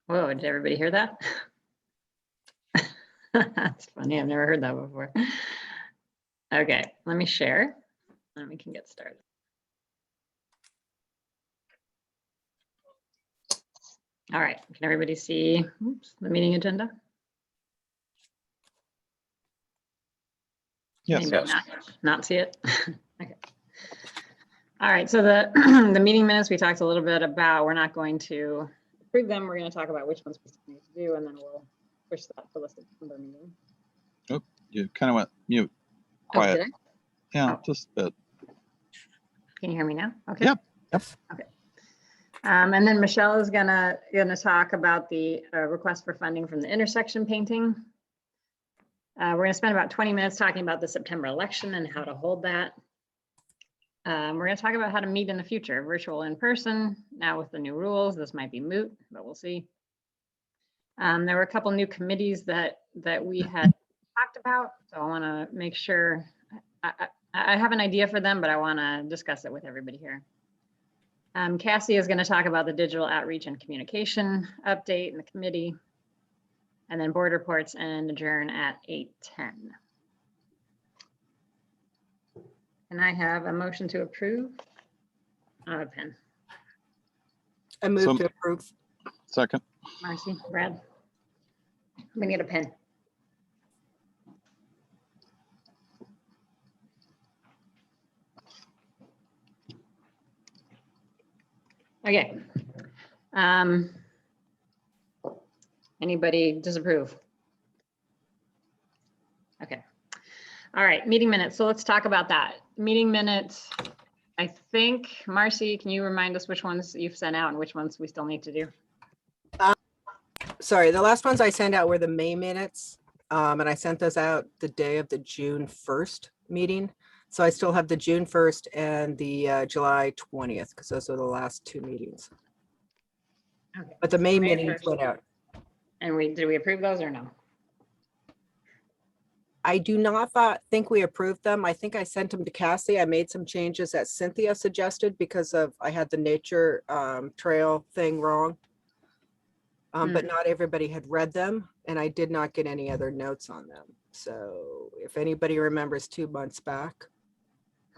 Whoa, did everybody hear that? That's funny. I've never heard that before. Okay, let me share and we can get started. All right, can everybody see the meeting agenda? Yes. Anybody not see it? Okay. All right, so the the meeting minutes we talked a little bit about, we're not going to approve them. We're going to talk about which ones we still need to do, and then we'll push that for the September meeting. Oh, you kind of went mute. Oh, Quiet. did I? Yeah, Oh. just a bit. Can you hear me now? Okay. Yep. Yep. Okay. And then Michelle is gonna talk about the request for funding from the intersection painting. We're gonna spend about 20 minutes talking about the September election and how to hold that. We're gonna talk about how to meet in the future, virtual, in person. Now with the new rules, this might be moot, but we'll see. There were a couple new committees that we had talked about, so I wanna make sure, I have an idea for them, but I wanna discuss it with everybody here. Cassie is going to talk about the digital outreach and communication update in the committee, and then board reports and adjourn at 8:10. And I have a motion to approve. On a pen. I move to approve. Second. Marcy, Brad. I'm going to get a pen. Okay. Anybody disapprove? Okay. All right, meeting minutes. So let's talk about that. Meeting minutes. I think, Marcy, can you remind us which ones you've sent out and which ones we still need to do? Sorry, the last ones I sent out were the May minutes. And I sent those out the day of the June 1st meeting. So I still have the June 1st and the July 20th, because those are the last two meetings. Okay. But the May May meetings 1st. went out. And did we approve those or no? I do not think we approved them. I think I sent them to Cassie. I made some changes that Cynthia suggested because I had the nature trail thing wrong. But not everybody had read them, and I did not get any other notes on them. So if anybody remembers 2 months back,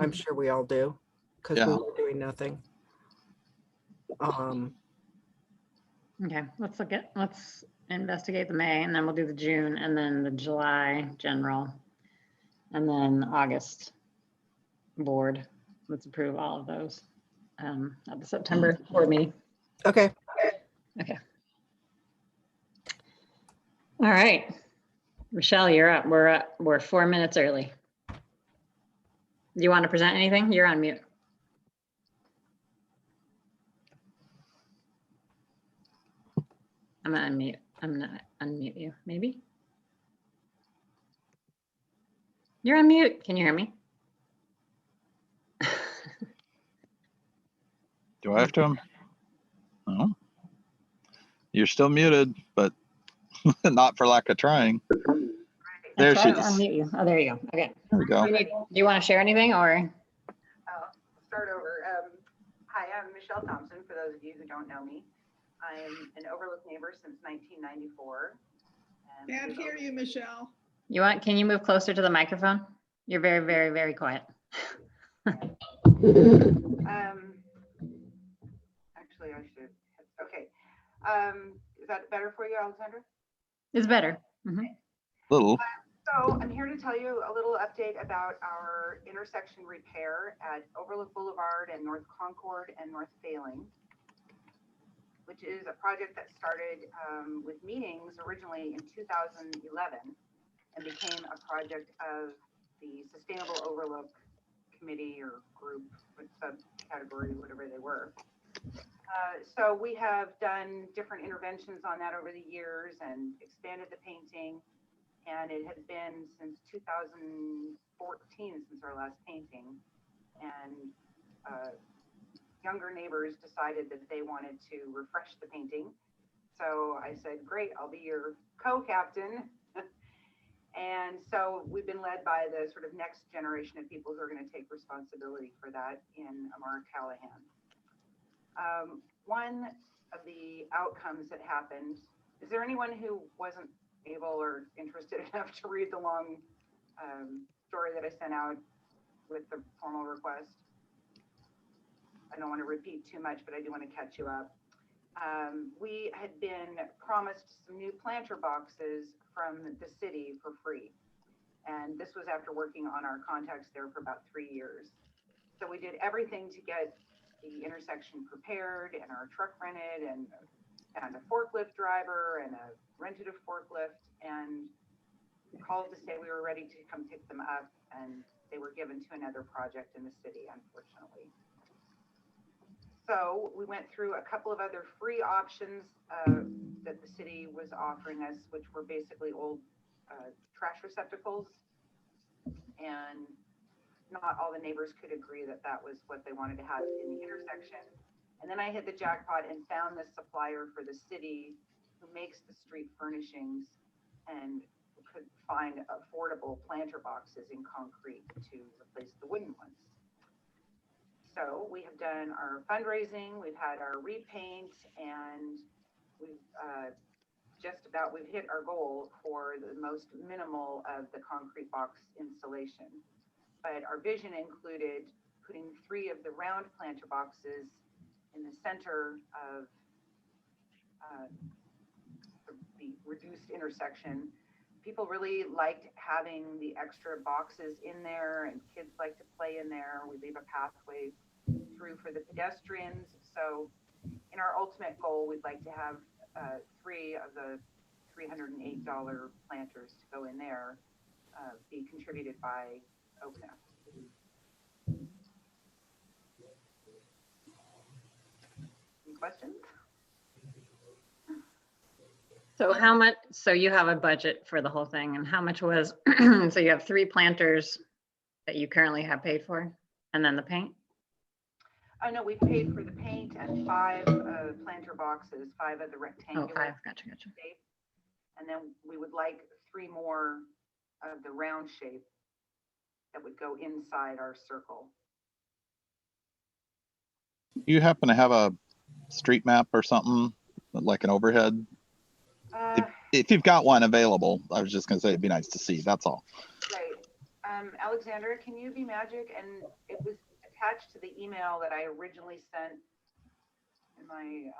I'm sure we all do, because we were doing nothing. Okay, let's investigate the May, and then we'll do the June, and then the July general, and then August board. Let's approve all of those at the September board meeting. Okay. Okay. All right, Michelle, you're up. We're 4 minutes early. Do you want to present anything? You're on mute. I'm gonna unmute. I'm gonna unmute you, maybe. You're on mute. Can you hear me? Do I have to? No. You're still muted, but not for lack of trying. There she is. Unmute you. Oh, there you go. Okay. There we go. Do you want to share anything or? I'll start over. Hi, I'm Michelle Thompson, for those of you who don't know me. I'm an Overlook neighbor since 1994. Can't hear you, Michelle. Can you move closer to the microphone? You're very, very, very quiet. Actually, I should. Okay. Is that better for you, Alexandra? It's better. Little. So I'm here to tell you a little update about our intersection repair at Overlook Boulevard and North Concord and North Failing, which is a project that started with meetings originally in 2011 and became a project of the Sustainable Overlook Committee or group, subcategory, whatever they were. So we have done different interventions on that over the years and expanded the painting. And it has been since 2014 since our last painting. And younger neighbors decided that they wanted to refresh the painting. So I said, great, I'll be your co-captain. And so we've been led by the sort of next generation of people who are going to take responsibility for that in Amara Callahan. One of the outcomes that happened. Is there anyone who wasn't able or interested enough to read the long story that I sent out with the formal request? I don't want to repeat too much, but I do want to catch you up. We had been promised some new planter boxes from the city for free. And this was after working on our contacts there for about 3 years. So we did everything to get the intersection prepared and our truck rented and a forklift driver and rented a forklift and called to say we were ready to come pick them up, and they were given to another project in the city, unfortunately. So we went through a couple of other free options that the city was offering us, which were basically old trash receptacles, and not all the neighbors could agree that that was what they wanted to have in the intersection. And then I hit the jackpot and found this supplier for the city who makes the street furnishings and could find affordable planter boxes in concrete to replace the wooden ones. So we have done our fundraising, we've had our repaint, and we've we've hit our goal for the most minimal of the concrete box installation. But our vision included putting 3 of the round planter boxes in the center of the reduced intersection. People really liked having the extra boxes in there, and kids like to play in there. We leave a pathway through for the pedestrians. So in our ultimate goal, we'd like to have 3 of the $308 planters to go in there be contributed by OKNA. Any questions? So how much, so you have a budget for the whole thing, and how much was, so you have 3 planters that you currently have paid for, and then the paint? Oh, no, we paid for the paint and 5 planter boxes, 5 of the rectangular. Oh, 5, gotcha. Shape. And then we would like 3 more of the round shape that would go inside our circle. You happen to have a street map or something, like an overhead? If you've got one available, I was just going to say it'd be nice to see. That's all. Right. Alexandra, can you be magic? And it was attached to the email that I originally sent in my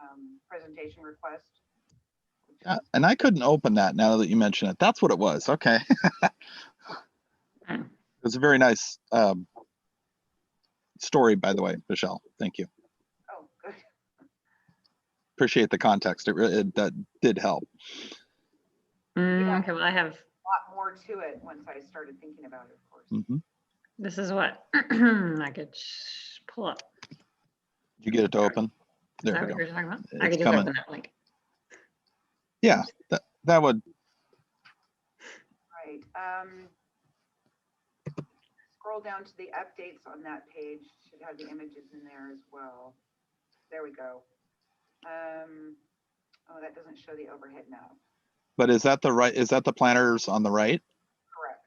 presentation request. And I couldn't open that now that you mention it. That's what it was. Okay. It was a very nice story, by the way, Michelle. Thank you. Oh, good. Appreciate the context. That did help. Yeah. Okay, well, I have, A lot more to it once I started thinking about it, of course. Mm-hmm. this is what I could pull up. Did you get it to open? Is There that we what go. you're talking about? I It's could just coming. open that link. Yeah, that would. Right. Scroll down to the updates on that page. Should have the images in there as well. There we go. Oh, that doesn't show the overhead now. But is that the right? Is that the planters on the right? Correct.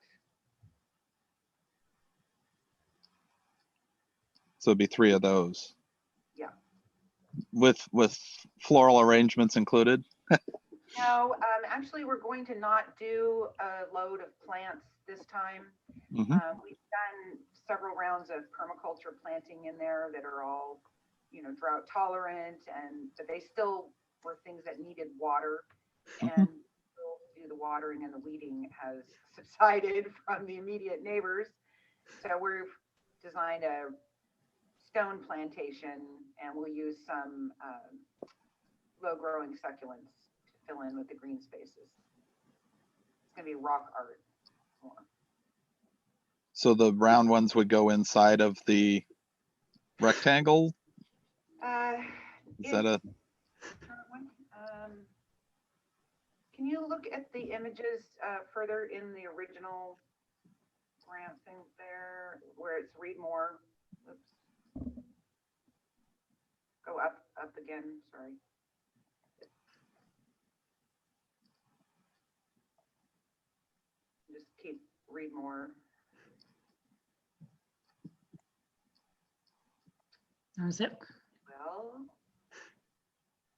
So it'd be 3 of those. Yeah. With floral arrangements included. No, actually, we're going to not do a load of plants this time. Mm-hmm. We've done several rounds of permaculture planting in there that are all, drought tolerant, but they still were things that needed water, and do the watering and the weeding has subsided from the immediate neighbors. So we've designed a stone plantation, and we'll use some low-growing succulents to fill in with the green spaces. It's going to be rock art more. So the round ones would go inside of the rectangle? Is that a? Can you look at the images further in the original grant thing there, where it's read more? Oops. Go up again, sorry. Just keep read more. That was it. Well,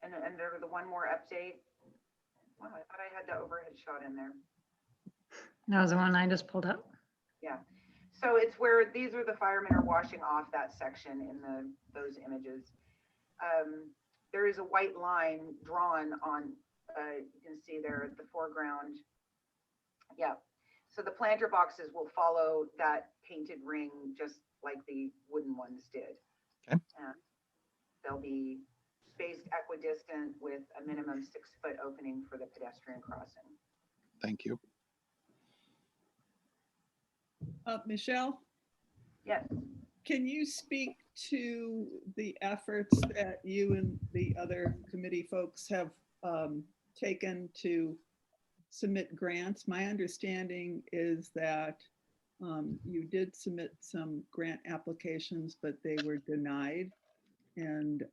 and And there was the one more update. Wow, I thought I had the overhead shot in there. That was the one I just pulled up. Yeah. So it's where these are the firemen are washing off that section in those images. There is a white line drawn on, you can see there at the foreground. Yeah. So the planter boxes will follow that painted ring just like the wooden ones did. Okay. They'll be spaced equidistant with a minimum 6-foot opening for the pedestrian crossing. Thank you. Michelle, Yes. can you speak to the efforts that you and the other committee folks have taken to submit grants? My understanding is that you did submit some grant applications, but they were denied. And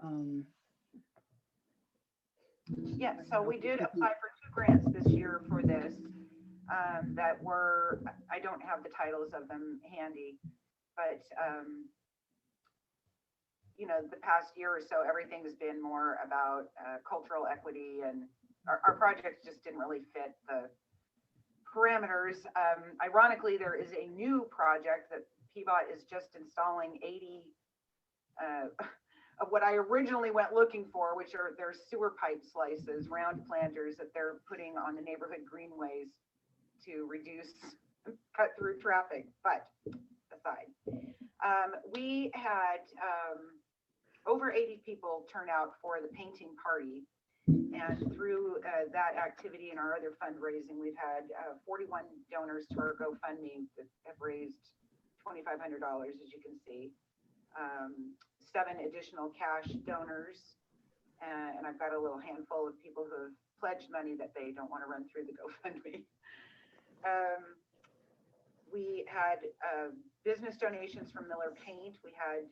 Yeah, so we did apply for 2 grants this year for this that were, I don't have the titles of them handy, but you know, the past year or so, everything's been more about cultural equity, and our projects just didn't really fit the parameters. Ironically, there is a new project that PBOT is just installing 80 of what I originally went looking for, which are their sewer pipe slices, round planters that they're putting on the neighborhood greenways to reduce cut through traffic. But aside, we had over 80 people turn out for the painting party. And through that activity and our other fundraising, we've had 41 donors to our GoFundMe that have raised $2,500, as you can see. 7 additional cash donors. And I've got a little handful of people who have pledged money that they don't want to run through the GoFundMe. We had business donations from Miller Paint. We had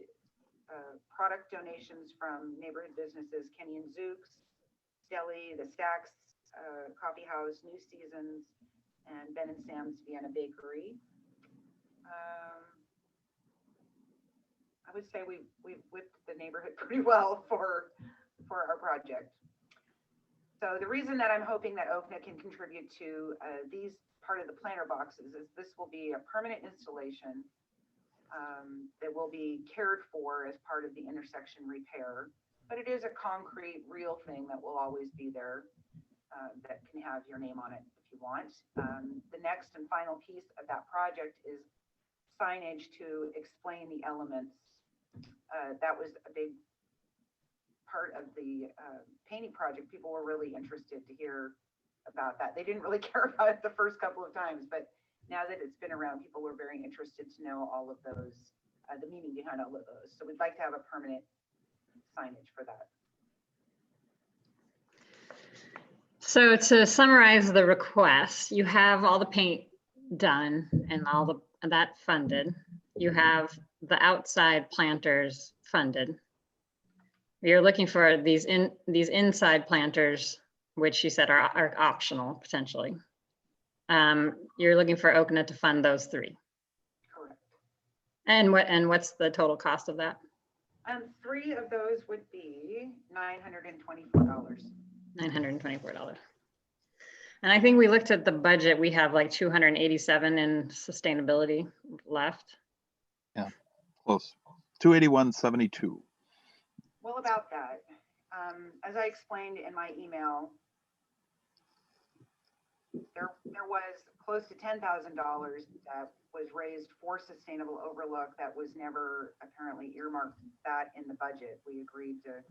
product donations from neighborhood businesses, Kenny and Zook's Deli, the Stacks Coffee House, New Seasons, and Ben and Sam's Vienna Bakery. I would say we've whipped the neighborhood pretty well for our project. So the reason that I'm hoping that OKNA can contribute to these part of the planter boxes is this will be a permanent installation that will be cared for as part of the intersection repair. But it is a concrete, real thing that will always be there that can have your name on it if you want. The next and final piece of that project is signage to explain the elements. That was a big part of the painting project. People were really interested to hear about that. They didn't really care about it the first couple of times, but now that it's been around, people were very interested to know all of those, the meaning behind all of those. So we'd like to have a permanent signage for that. So to summarize the request, you have all the paint done and all that funded. You have the outside planters funded. You're looking for these inside planters, which you said are optional potentially. You're looking for OKNA to fund those 3. Correct. And what's the total cost of that? 3 of those would be $924. $924. And I think we looked at the budget. We have like 287 in sustainability left. Yeah, close. 281.72. Well, about that, as I explained in my email, there was close to $10,000 that was raised for Sustainable Overlook that was never apparently earmarked that in the budget. We agreed to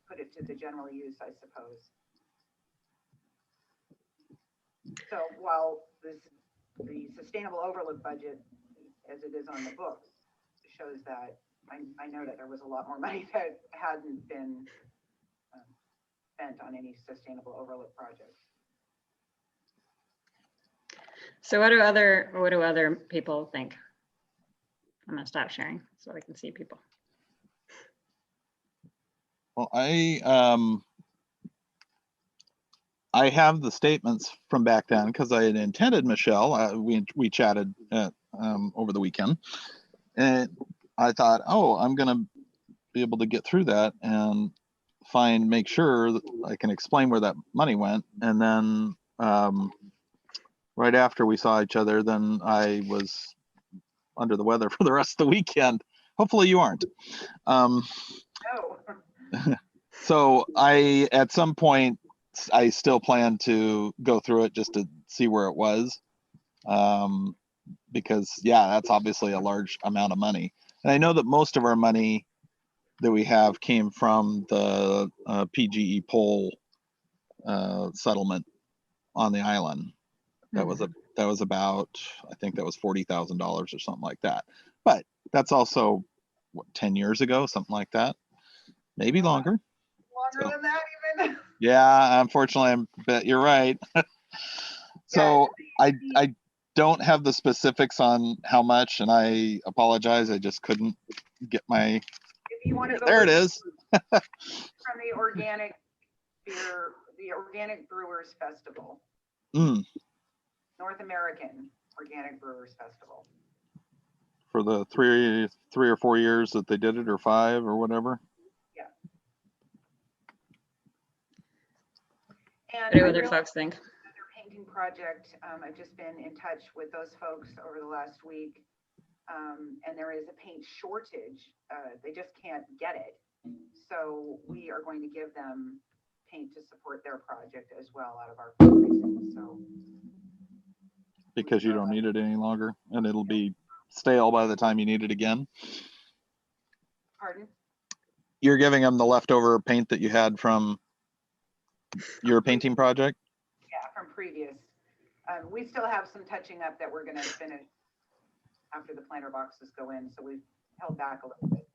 put it to the general use, I suppose. So while the Sustainable Overlook budget, as it is on the books, shows that I know that there was a lot more money that hadn't been spent on any Sustainable Overlook projects. So what do other people think? I'm gonna stop sharing so I can see people. Well, I have the statements from back then because I had intended, Michelle, we chatted over the weekend, and I thought, oh, I'm going to be able to get through that. And make sure that I can explain where that money went. And then right after we saw each other, then I was under the weather for the rest of the weekend. Hopefully you aren't. No. So at some point, I still plan to go through it just to see where it was. Because yeah, that's obviously a large amount of money. And I know that most of our money that we have came from the PGE pole settlement on the island. That was about, I think that was $40,000 or something like that. But that's also what, 10 years ago, something like that, maybe longer. Longer than that even. Yeah, unfortunately, I bet you're right. So I don't have the specifics on how much, and I apologize. I just couldn't get my. If you want to go There it is. from the organic beer, the Organic Brewers Festival, North American Organic Brewers Festival. For the three or 4 years that they did it, or 5 or whatever. Yeah. What do other folks think? Their painting project, I've just been in touch with those folks over the last week. And there is a paint shortage. They just can't get it. So we are going to give them paint to support their project as well out of our fundraising. So Because you don't need it any longer, and it'll be stale by the time you need it again. Pardon? You're giving them the leftover paint that you had from your painting project? Yeah, from previous. We still have some touching up that we're going to finish after the planter boxes go in. So we've held back a little bit.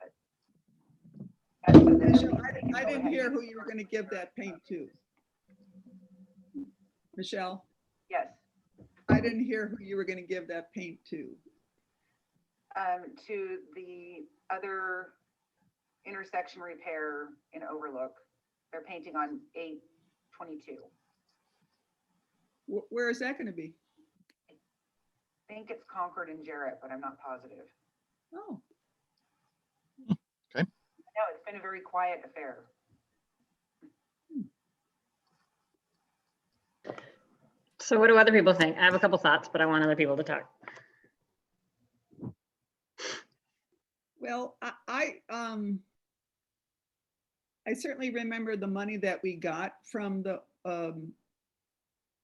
But Michelle, I didn't hear who you were going to give that paint to. Michelle? Yes. I didn't hear who you were going to give that paint to. To the other intersection repair in Overlook. They're painting on 822. Where is that going to be? I think it's Concord and Jarrett, but I'm not positive. Oh, Okay. No, it's been a very quiet affair. So what do other people think? I have a couple thoughts, but I want other people to talk. well, I certainly remember the money that we got from the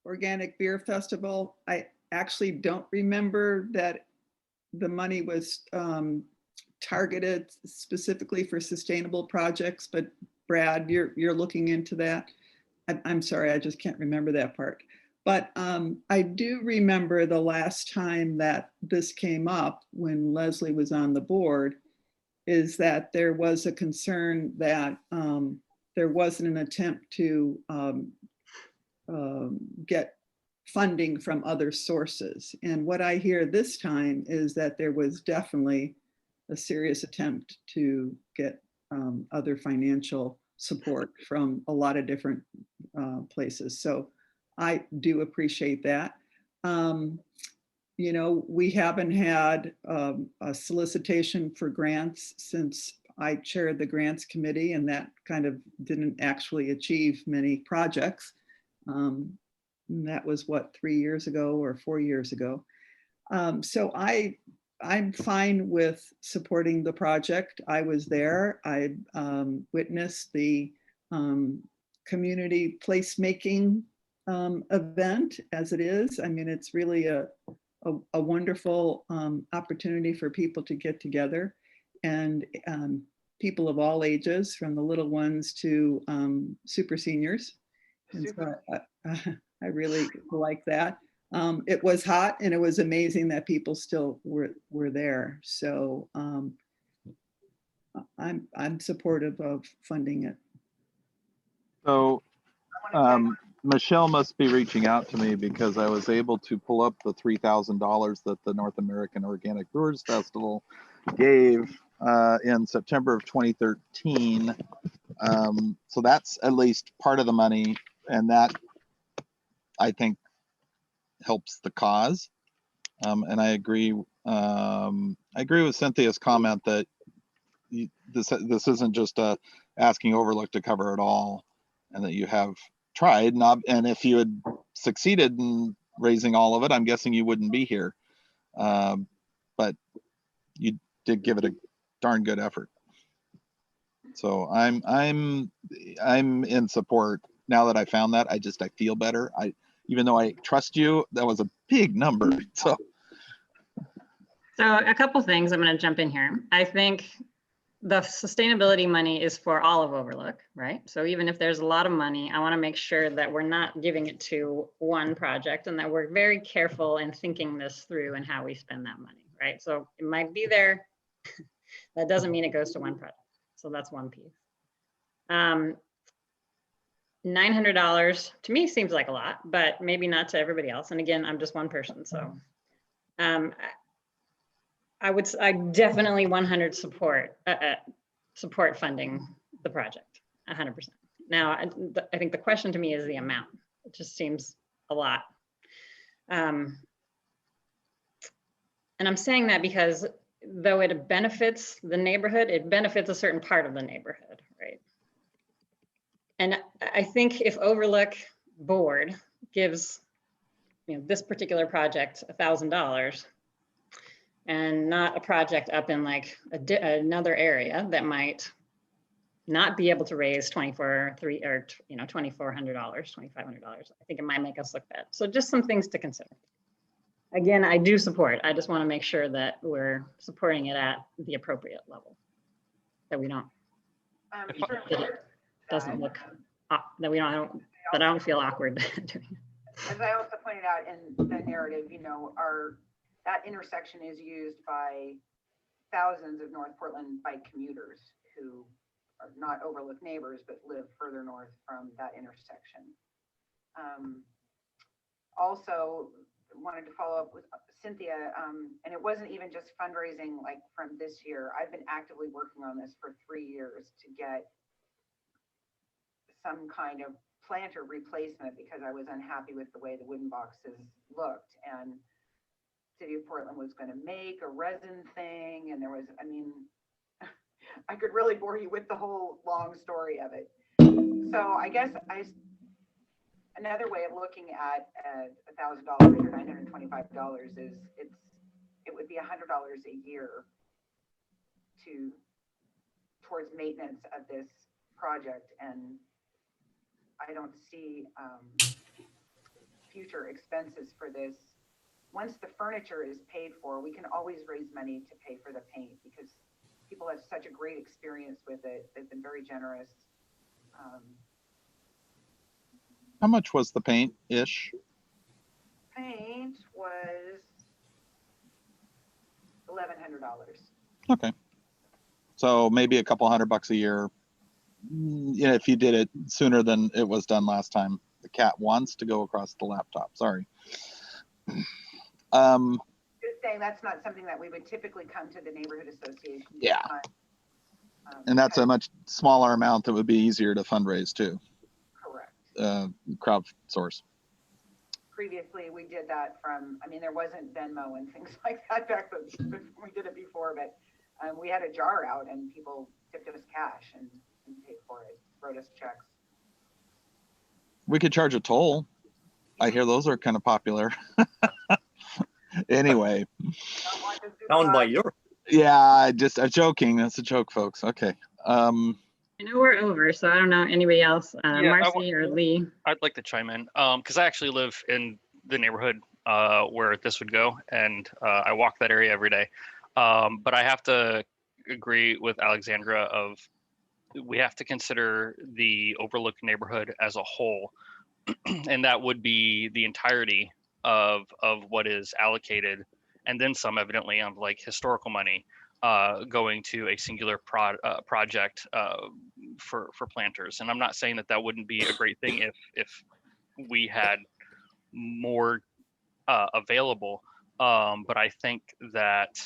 Organic Beer Festival. I actually don't remember that the money was targeted specifically for sustainable projects, but Brad, you're looking into that. I'm sorry, I just can't remember that part. But I do remember the last time that this came up when Leslie was on the board, is that there was a concern that there wasn't an attempt to get funding from other sources. And what I hear this time is that there was definitely a serious attempt to get other financial support from a lot of different places. So I do appreciate that. You know, we haven't had a solicitation for grants since I chaired the grants committee, and that kind of didn't actually achieve many projects. That was what, 3 years ago or 4 years ago. So I'm fine with supporting the project. I was there. I witnessed the community placemaking event as it is. I mean, it's really a wonderful opportunity for people to get together, and people of all ages, from the little ones to super seniors. And so I really like that. It was hot, and it was amazing that people still were there. So I'm supportive of funding it. So Michelle must be reaching out to me because I was able to pull up the $3,000 that the North American Organic Brewers Festival gave in September of 2013. So that's at least part of the money, and that I think helps the cause. And I agree with Cynthia's comment that this isn't just a asking Overlook to cover it all, and that you have tried. And if you had succeeded in raising all of it, I'm guessing you wouldn't be here. But you did give it a darn good effort. So I'm in support now that I found that. I feel better. Even though I trust you, that was a big number. So a couple things, I'm going to jump in here. I think the sustainability money is for all of Overlook, right? So even if there's a lot of money, I want to make sure that we're not giving it to one project, and that we're very careful in thinking this through and how we spend that money, right? So it might be there. That doesn't mean it goes to one project. So that's one piece. $900 to me seems like a lot, but maybe not to everybody else. And again, I'm just one person. So I definitely 100 support funding the project 100%. Now, I think the question to me is the amount. It just seems a lot. And I'm saying that because though it benefits the neighborhood, it benefits a certain part of the neighborhood, right? And I think if Overlook board gives, this particular project $1,000 and not a project up in like another area that might not be able to raise $2,400, $2,500, I think it might make us look bad. So just some things to consider. Again, I do support. I just want to make sure that we're supporting it at the appropriate level, that we don't. Doesn't look that I don't feel awkward doing it. As I also pointed out in the narrative, that intersection is used by thousands of North Portland bike commuters who are not Overlook neighbors, but live further north from that intersection. Also wanted to follow up with Cynthia, and it wasn't even just fundraising like from this year. I've been actively working on this for 3 years to get some kind of planter replacement because I was unhappy with the way the wooden boxes looked, and City of Portland was going to make a resin thing, and there was, I could really bore you with the whole long story of it. So I guess another way of looking at $1,000 or $925 is it would be $100 a year towards maintenance of this project, and I don't see future expenses for this. Once the furniture is paid for, we can always raise money to pay for the paint because people have such a great experience with it. They've been very generous. how much was the paint-ish? Paint was $1,100. Okay. So maybe a couple $100 a year. If you did it sooner than it was done last time. The cat wants to go across the laptop. Sorry. Just saying that's not something that we would typically come to the neighborhood association. Yeah. And that's a much smaller amount that would be easier to fundraise too. Correct. Crowdsource. Previously, we did that from, there wasn't Venmo and things like that back when we did it before, but we had a jar out and people tipped us cash and paid for it, wrote us checks. We could charge a toll. I hear those are kind of popular. Anyway. Down by your. Yeah, I'm joking. That's a joke, folks. Okay. I know we're over, so I don't know anybody else, Marcy or Lee. I'd like to chime in because I actually live in the neighborhood where this would go, and I walk that area every day. But I have to agree with Alexandra of we have to consider the Overlook neighborhood as a whole, and that would be the entirety of what is allocated, and then some evidently of like historical money going to a singular project for planters. And I'm not saying that wouldn't be a great thing if we had more available, but I think that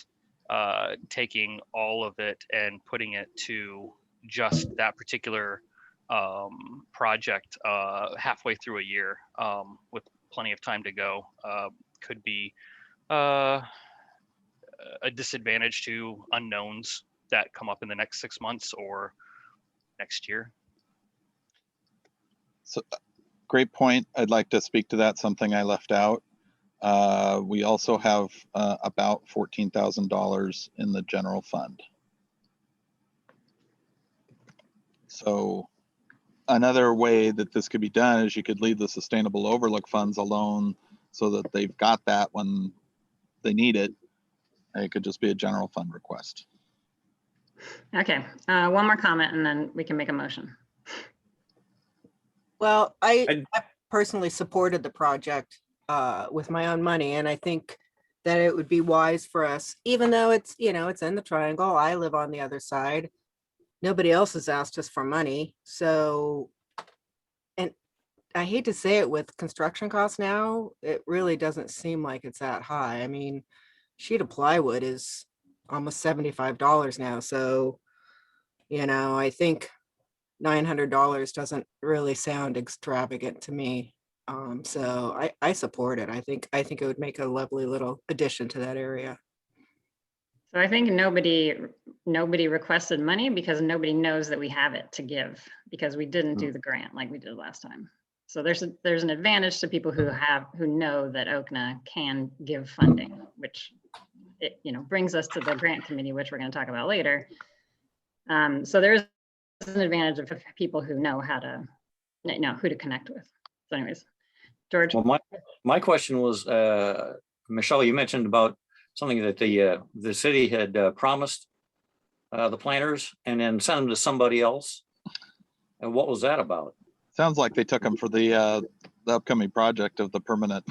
taking all of it and putting it to just that particular project halfway through a year with plenty of time to go could be a disadvantage to unknowns that come up in the next 6 months or next year. So, great point. I'd like to speak to that, something I left out. We also have about $14,000 in the general fund. So another way that this could be done is you could leave the sustainable overlook funds alone so that they've got that when they need it. It could just be a general fund request. Okay, one more comment and then we can make a motion. Well, I'd- I personally supported the project with my own money, and I think that it would be wise for us, even though it's, you know, it's in the triangle. I live on the other side. Nobody else has asked us for money. So, and I hate to say it, with construction costs now, it really doesn't seem like it's that high. I mean, sheet of plywood is almost $75 now. So, you know, I think $900 doesn't really sound extravagant to me. So I support it. I think it would make a lovely little addition to that area. So I think nobody requested money because nobody knows that we have it to give, because we didn't do the grant like we did last time. So there's an advantage to people who know that OKNA can give funding, which it, you know, brings us to the grant committee, which we're going to talk about later. So there's an advantage of people who know how to, you know, who to connect with. So anyways, George. Well, my question was, Michelle, you mentioned about something that the city had promised the planners and then sent them to somebody else. And what was that about? Sounds like they took them for the upcoming project of the permanent.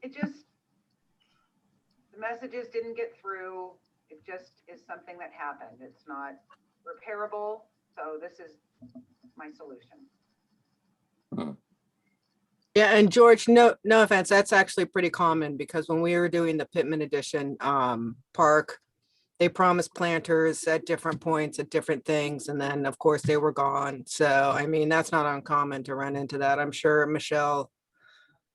It just, the messages didn't get through. It just is something that happened. It's not repairable. So this is my solution. Yeah, and George, no offense, that's actually pretty common, because when we were doing the Pittman Edition park, they promised planters at different points at different things, and then of course they were gone. So I mean, that's not uncommon to run into that. I'm sure Michelle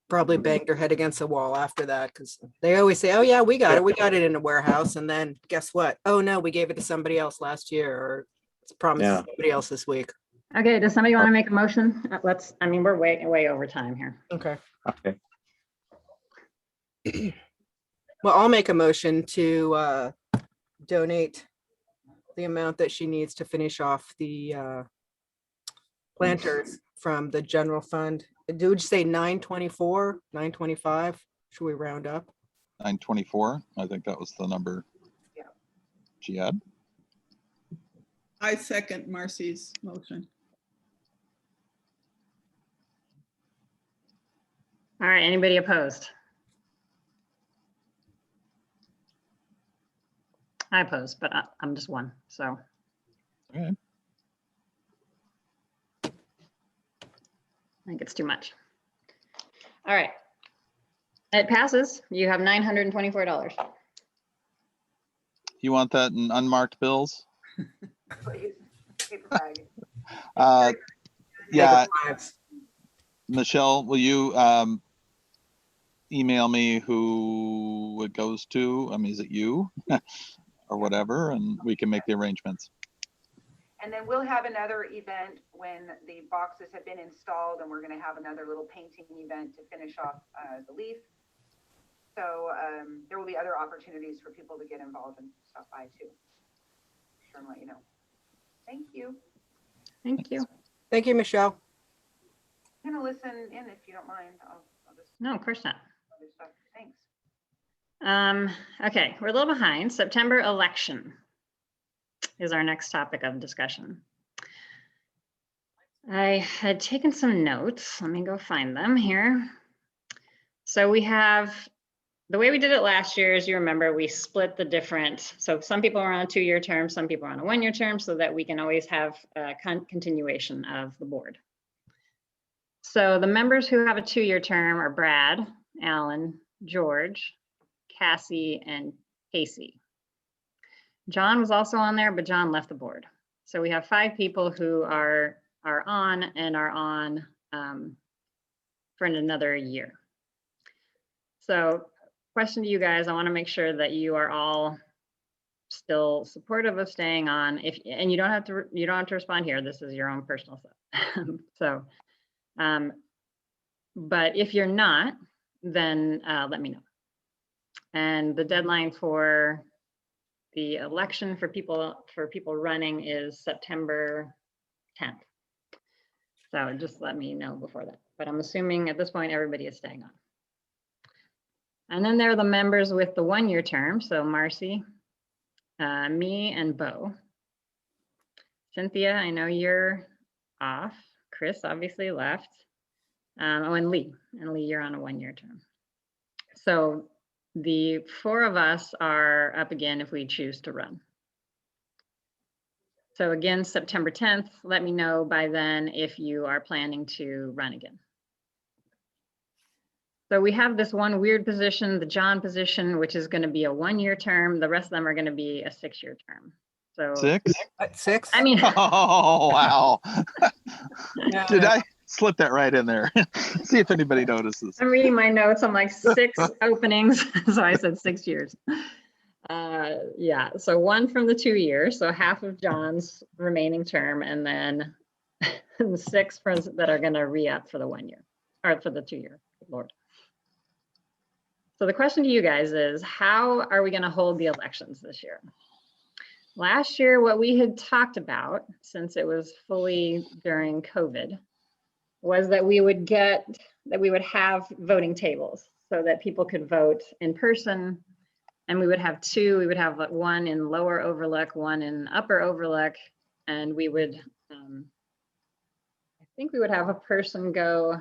probably banged her head against the wall after that, because they always say, oh yeah, we got it in a warehouse, and then guess what? Oh no, we gave it to somebody else last year, or it's promised to somebody else this week. Okay, does somebody want to make a motion? I mean, we're way over time here. Okay. Okay. Well, I'll make a motion to donate the amount that she needs to finish off the planters from the general fund. Would you say 924, 925? Should we round up? 924. I think that was the number. Yeah. She had. I second Marcy's motion. All right, anybody opposed? I oppose, but I'm just one, so. Okay. I think it's too much. All right. It passes. You have $924. You want that in unmarked bills? Please, paper bag. Yeah. Michelle, will you email me who it goes to? I mean, is it you or whatever? And we can make the arrangements. And then we'll have another event when the boxes have been installed, and we're going to have another little painting event to finish off the leaf. So there will be other opportunities for people to get involved and stop by too. Sure, and let you know. Thank you. Thank you. Thank you, Michelle. I'm going to listen in if you don't mind. I'll just No, of course not. other stuff. Thanks. Okay, we're a little behind. September election is our next topic of discussion. I had taken some notes. Let me go find them here. So we have, the way we did it last year, as you remember, we split the different, so some people are on a 2-year term, some people are on a 1-year term, so that we can always have a continuation of the board. So the members who have a 2-year term are Brad, Alan, George, Cassie, and Casey. John was also on there, but John left the board. So we have 5 people who are on and are on for another year. So question to you guys, I want to make sure that you are all still supportive of staying on, and you don't have to respond here. This is your own personal stuff. So, but if you're not, then let me know. And the deadline for the election for people running is September 10th. So just let me know before that. But I'm assuming at this point everybody is staying on. And then there are the members with the 1-year term. So Marcy, me, and Bo. Cynthia, I know you're off. Chris obviously left. Oh, and Lee. And Lee, you're on a 1-year term. So the 4 of us are up again if we choose to run. So again, September 10th, let me know by then if you are planning to run again. So we have this one weird position, the John position, which is going to be a 1-year term. The rest of them are going to be a 6-year term. So 6? What, 6? I mean, Oh, wow. Yeah, Did yeah. I slip that right in there? See if anybody notices. I'm reading my notes. I'm like 6 openings. So I said 6 years. Yeah, so 1 from the 2 years. So half of John's remaining term, and then 6 that are going to re-up for the 1 year or for the 2 year. Lord. So the question to you guys is, how are we going to hold the elections this year? Last year, what we had talked about, since it was fully during COVID, was that we would have voting tables so that people could vote in person. And we would have 2. We would have 1 in Lower Overlook, 1 in Upper Overlook, and we would, I think we would have a person go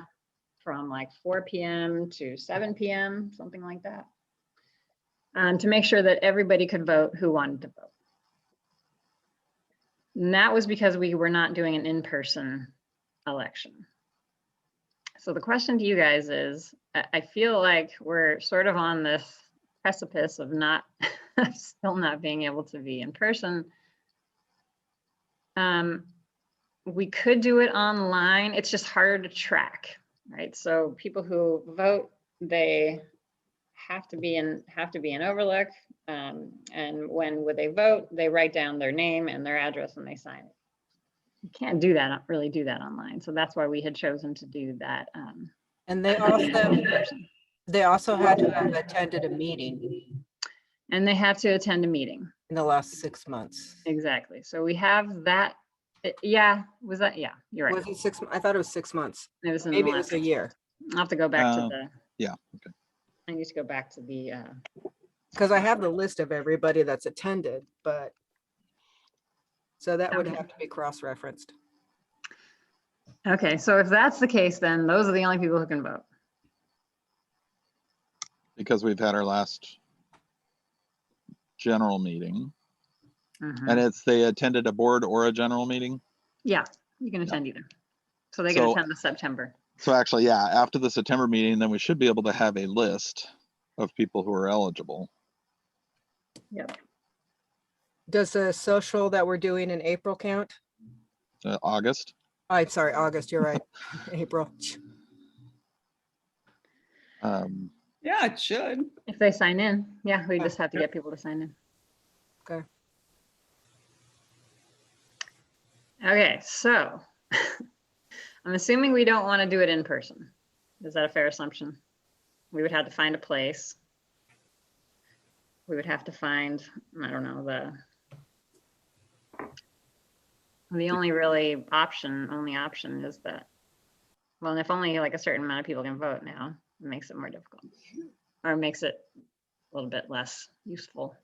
from like 4 p.m. to 7 p.m., something like that, to make sure that everybody could vote who wanted to vote. And that was because we were not doing an in-person election. So the question to you guys is, I feel like we're sort of on this precipice of still not being able to be in person. We could do it online. It's just harder to track, right? So people who vote, they have to be in Overlook. And when would they vote? They write down their name and their address and they sign it. You can't really do that online. So that's why we had chosen to do that. And they also had to have attended a meeting And they have to attend a meeting. in the last 6 months. Exactly. So we have that. Yeah, was that? Yeah, you're right. Was it 6? I thought it was 6 months. It was in Maybe the it was last. a year. I'll have to go back to the. Yeah, okay. I need to go back to the. Because I have the list of everybody that's attended, but so that would Okay. have to be cross-referenced. Okay, so if that's the case, then those are the only people who can vote. Because we've had our last general meeting, Mhm. and they attended a board or a general meeting. Yeah, you can attend either. So they can So- attend the September. So actually, yeah, after the September meeting, then we should be able to have a list of people who are eligible. Yep. Does the social that we're doing in April count? August. I'm sorry, August, you're right. April. Yeah, it should. If they sign in, yeah, we just have to get people to sign in. Okay. Okay, so I'm assuming we don't want to do it in person. Is that a fair assumption? We would have to find a place. We would have to find, I don't know, the only option is that, well, and if only like a certain amount of people can vote now, it makes it more difficult or makes it a little bit less useful.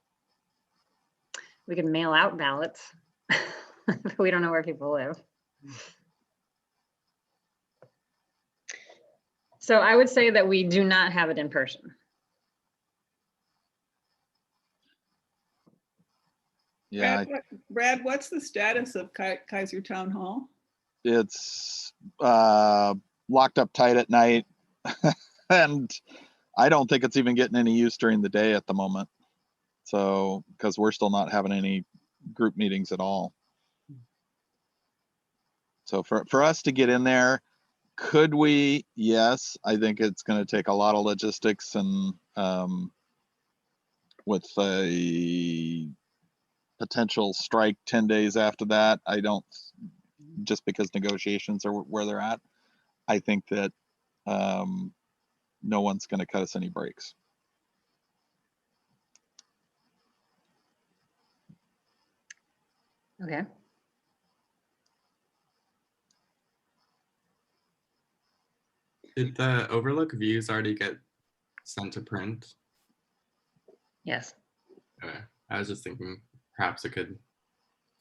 We could mail out ballots. But we don't know where people live. So I would say that we do not have it in person. Yeah, Brad, what's the status of Kaiser Town Hall? it's locked up tight at night, and I don't think it's even getting any use during the day at the moment. So, because we're still not having any group meetings at all. So for us to get in there, could we? Yes, I think it's going to take a lot of logistics and with a potential strike 10 days after that. I don't, just because negotiations are where they're at. I think that no one's going to cut us any breaks. Okay. Did the Overlook views already get sent to print? Yes. Okay. I was just thinking perhaps it could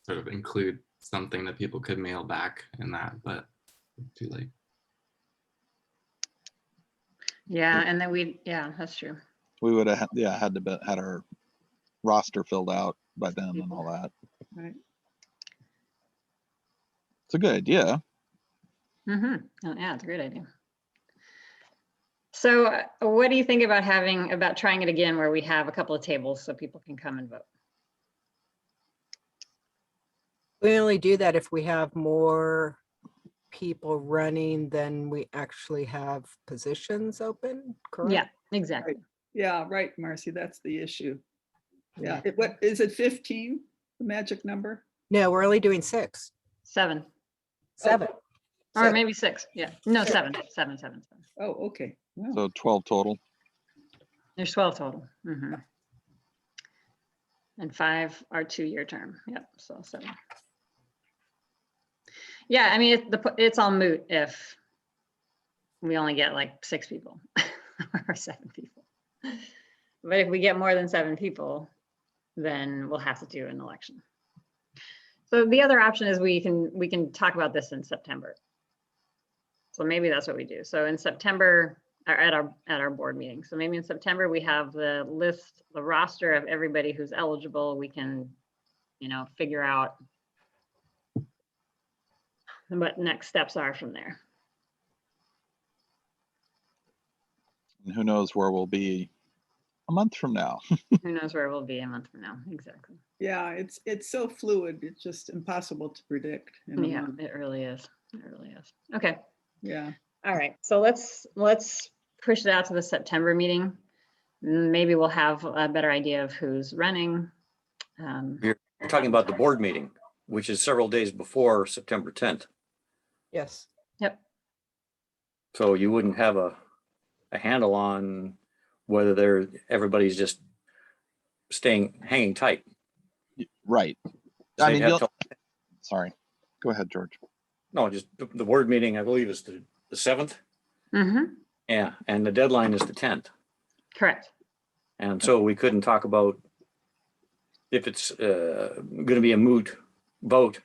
sort of include something that people could mail back in that, but too late. Yeah, and then yeah, that's true. We would have had to had our roster filled out by then and all that. Right. It's a good idea. Mm-hmm. Oh, yeah, it's a great idea. So what do you think about trying it again where we have a couple of tables so people can come and vote? We only do that if we have more people running than we actually have positions open, correct? Yeah, exactly. Yeah, right, Marcy, that's the issue. Yeah, what is it, 15, the magic number? No, we're only doing 6, 7, 7. or Seven. maybe 6. Yeah, no, 7. Oh, okay. Wow. So 12 total. There's 12 total. Mm-hmm. And 5 are 2-year term. Yep, so 7. Yeah, I mean, it's all moot if we only get like 6 people or 7 people. But if we get more than 7 people, then we'll have to do an election. So the other option is we can talk about this in September. So maybe that's what we do. So in September, or at our board meeting. So maybe in September we have the roster of everybody who's eligible. We can, figure out what next steps are from there. And who knows where we'll be a month from now. Who knows where we'll be a month from now? Exactly. Yeah, it's so fluid. It's just impossible to predict. Yeah, it really is. It really is. Okay. Yeah. All right. So let's push it out to the September meeting. Maybe we'll have a better idea of who's running. You're talking about the board meeting, which is several days before September 10th. Yes. Yep. So you wouldn't have a handle on whether everybody's just hanging tight. Right. So I you'd mean, have to- sorry. Go ahead, George. No, just the board meeting, I believe, is the 7th. Mm-hmm. Yeah, and the deadline is the 10th. Correct. And so we couldn't talk about if it's going to be a moot vote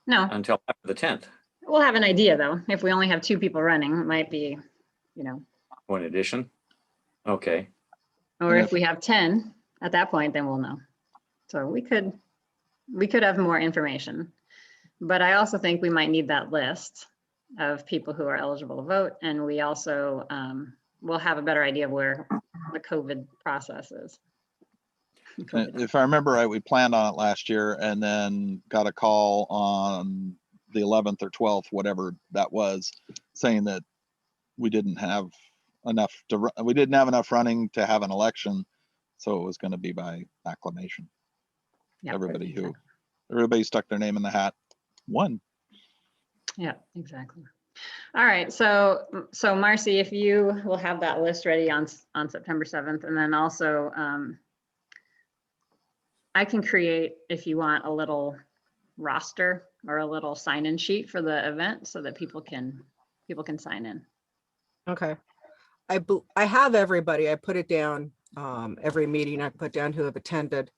No, until after the 10th. we'll have an idea though. If we only have 2 people running, it might be, One addition. Okay. or And if we have 10 at that point, then we'll know. So we could have more information, but I also think we might need that list of people who are eligible to vote. And we also will have a better idea of where the COVID process is. If I remember right, we planned on it last year and then got a call on the 11th or 12th, whatever that was, saying that we didn't have enough running to have an election. So it was going to be by acclamation. Yeah, Everybody exactly. stuck their name in the hat, won. Yeah, exactly. All right, so Marcy, if you will have that list ready on September 7th, and then also I can create, if you want, a little roster or a little sign-in sheet for the event so that people can sign in. Okay. I have everybody. I put it down every meeting. I put down who have attended.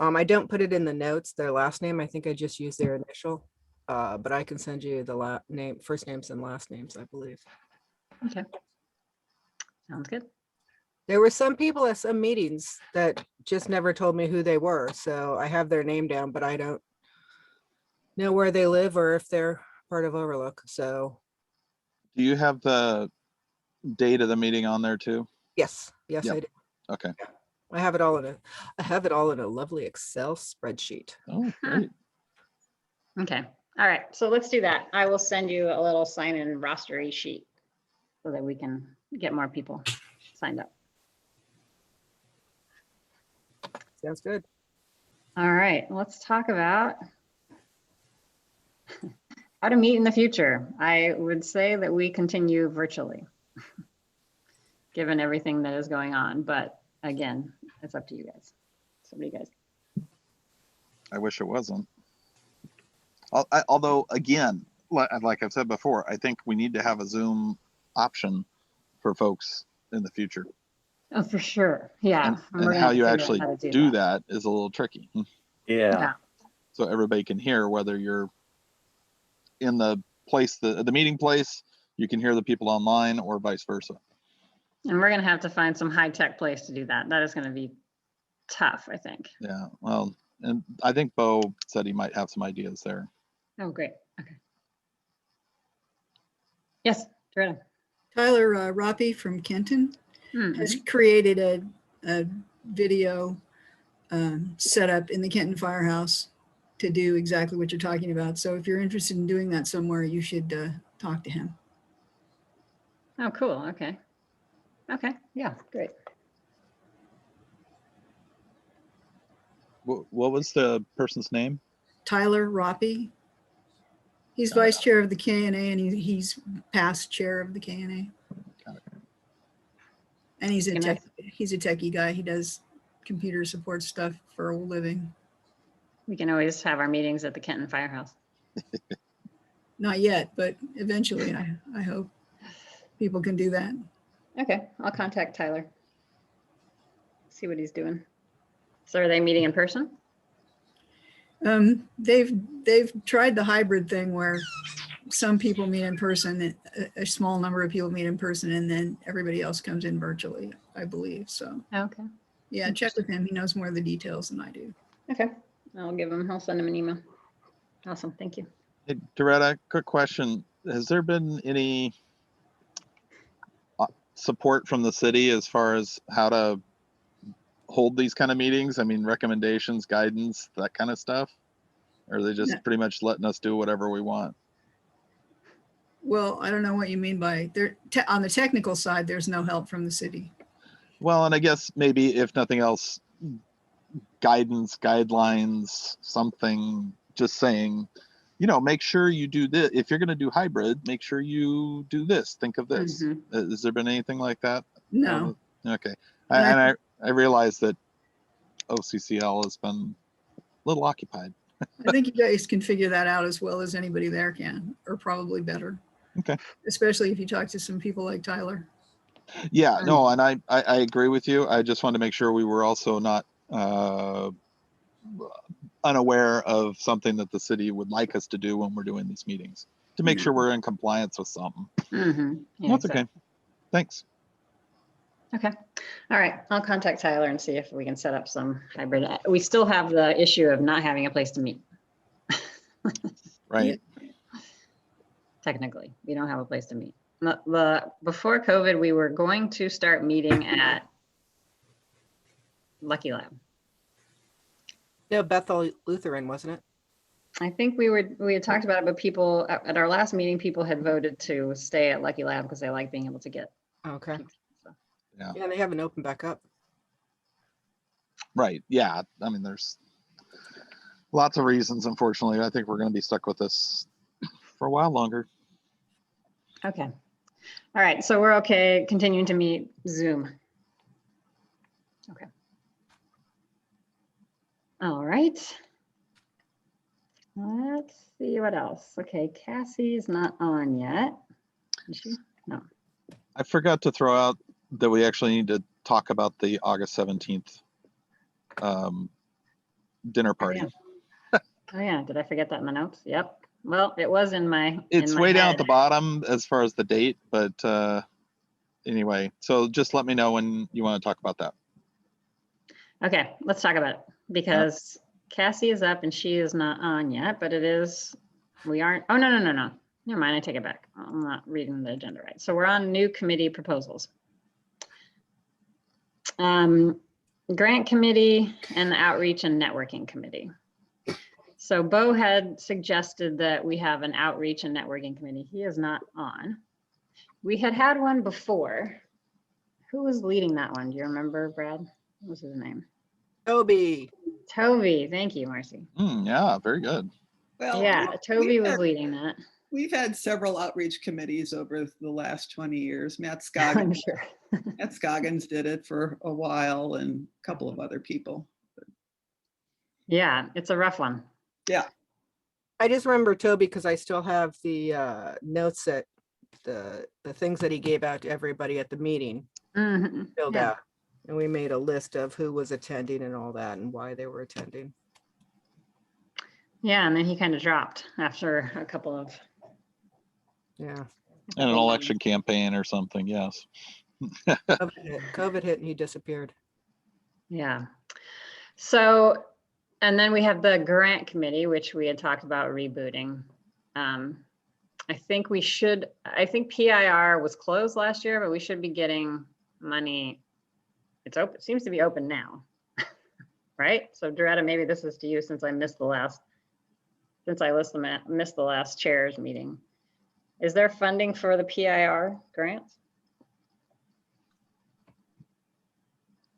I don't put it in the notes, their last name. I think I just use their initial, but I can send you the first names and last names, I believe. Okay. Sounds good. There were some people at some meetings that just never told me who they were. So I have their name down, but I don't know where they live or if they're part of Overlook. So Do you have the date of the meeting on there too? yes, Yep. I do. Okay. I have it all in a lovely Excel spreadsheet. Oh, great. Okay. All right. So let's do that. I will send you a little sign-in rostery sheet so that we can get more people signed up. Sounds good. All right, let's talk about how to meet in the future. I would say that we continue virtually, given everything that is going on. But again, it's up to you guys. So what do you guys? I wish it wasn't. Although, again, like I've said before, I think we need to have a Zoom option for folks in the future. Oh, for sure. Yeah. And we're gonna how have to you figure out actually how to do that is a little tricky. Yeah. So everybody can hear, whether you're in the place, the meeting place, you can hear the people online, or vice versa. And we're gonna have to find some high-tech place to do that. That is gonna be tough, I think. Yeah, well, and I think Bo said he might have some ideas there. Oh, great. Okay. Yes, Doretta. Tyler Roppy from Kenton has Mhm. created a video setup in the Kenton Firehouse to do exactly what you're talking about. So if you're interested in doing that somewhere, you should talk to him. Oh, cool. Okay. Okay. Yeah, great. What was the person's name? Tyler Roppy. He's Got it. vice chair of the KNA and he's past chair of the KNA. Got it. And he's a Can I- techie guy. He does computer support stuff for a living. We can always have our meetings at the Kenton Firehouse. Not yet, but eventually I hope people can do that. Okay, I'll contact Tyler. See what he's doing. So are they meeting in person? They've tried the hybrid thing where some people meet in person, a small number of people meet in person, and then everybody else comes in virtually, I believe. So Okay. yeah, check with him. He knows more of the details than I do. Okay. I'll send him an email. Awesome. Thank you. Hey, Doretta, quick question. Has there been any support from the city as far as how to hold these kind of meetings? I mean, recommendations, guidance, that kind of stuff? Or are they just No. pretty much letting us do whatever we want? Well, I don't know what you mean by there. On the technical side, there's no help from the city. Well, and I guess maybe if nothing else, guidance, guidelines, something, just saying, make sure you do this. If you're going to do hybrid, make sure you do this. Think of this. Mhm. Has there been anything like that? No. Okay. And I realize that OCCL has been a little occupied. I think you guys can figure that out as well as anybody there can, or probably better. Okay. Especially if you talk to some people like Tyler. Yeah, no, and I agree with you. I just wanted to make sure we were also not unaware of something that the city would like us to do when we're doing these meetings, to make sure we're in compliance with something. Mhm. Yeah, That's exactly. okay. Thanks. Okay. All right. I'll contact Tyler and see if we can set up some hybrid. We still have the issue of not having a place to meet. Right. Technically, we don't have a place to meet. Before COVID, we were going to start meeting at Lucky Lab. No, Bethel Lutheran, wasn't it? I think we had talked about it, but people at our last meeting, people had voted to stay at Lucky Lab because they like being able to get Okay. pizza. So, Yeah, they haven't opened back up. Right. Yeah. I mean, there's lots of reasons, unfortunately. I think we're going to be stuck with this for a while longer. okay. All right. So we're okay continuing to meet Zoom. Okay. All right. Let's see what else. Okay. Cassie's not on yet. Is she? No. I forgot to throw out that we actually need to talk about the August 17th dinner party. Oh yeah. Did I forget that in the notes? Yep. Well, it was in my. It's in my way down at head. the bottom as far as the date, but anyway, so just let me know when you want to talk about that. Okay, let's talk about it because Cassie is up and she is not on yet, but it is, we aren't, oh, no. Never mind, I take it back. I'm not reading the agenda right. So we're on new committee proposals. Grant committee and the outreach and networking committee. So Bo had suggested that we have an outreach and networking committee. He is not on. We had one before. Who was leading that one? Do you remember, Brad? What was his name? Toby. Toby, thank you, Marcy. Yeah, very good. Well, Yeah, Toby was leading that. we've had several outreach committees over the last 20 years. I'm Matt sure. Scoggins did it for a while and a couple of other people. Yeah, it's a rough one. Yeah. I just remember Toby because I still have the notes that the things that he gave out to everybody at the meeting Mhm, filled yeah. out. And we made a list of who was attending and all that and why they were attending. Yeah, and then he kind of dropped after a couple of. Yeah. And an election campaign or something, yes. COVID hit and he disappeared. Yeah. So, and then we have the grant committee, which we had talked about rebooting. I think PIR was closed last year, but we should be getting money. It's open, seems to be open now, right? So Doretta, maybe this is to you since I missed the last chairs meeting. Is there funding for the PIR grants?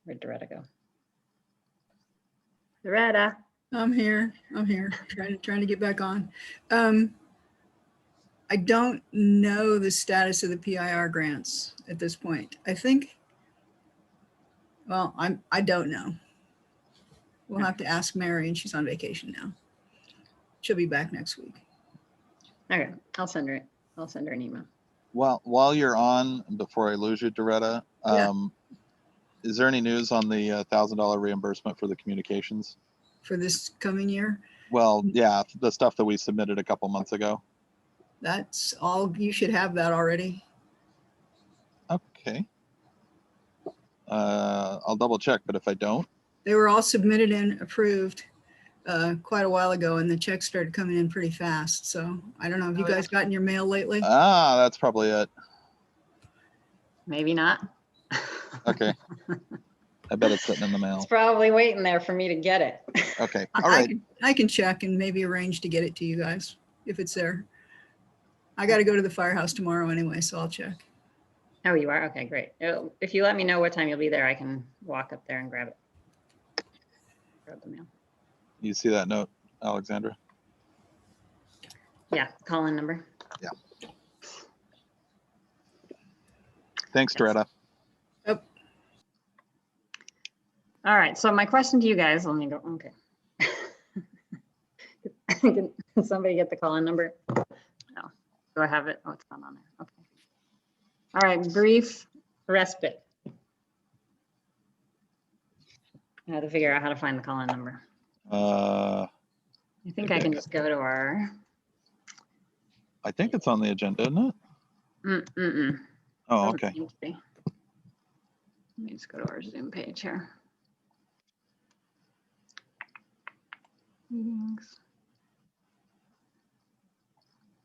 Where'd Doretta go? Doretta. I'm here. Trying to get back on. I don't know the status of the PIR grants at this point. I think, well, I don't know. We'll have to ask Mary, and she's on vacation now. She'll be back next week. Okay, I'll send her an email. While you're on, before I lose you, Doretta, Yeah. is there any news on the $1,000 reimbursement for the communications? For this coming year, Well, yeah, the stuff that we submitted a couple months ago. that's all. You should have that already. Okay. I'll double check, but if I don't, They were all submitted and approved quite a while ago, and the checks started coming in pretty fast. So I don't know. Have you guys gotten your mail lately? that's probably it. Maybe not. Okay. I bet it's sitting in the mail. It's probably waiting there for me to get it. Okay. All right. I can check and maybe arrange to get it to you guys if it's there. I got to go to the firehouse tomorrow anyway, so I'll check. Oh, you are? Okay, great. If you let me know what time you'll be there, I can walk up there and grab it. Grab the mail. You see that note, Alexandra? Yeah, call-in number. Yeah. Thanks, Yes. Doretta. Yep. All right, so my question to you guys, let me go, okay. Can somebody get the call-in number? No. Do I have it? Oh, it's not on there. Okay. All right, brief respite. I had to figure out how to find the call-in number. I I think I can just go to our. think it's on the agenda, isn't it? Oh, Doesn't okay. seem to be. Let me just go to our Zoom page here. Meetings.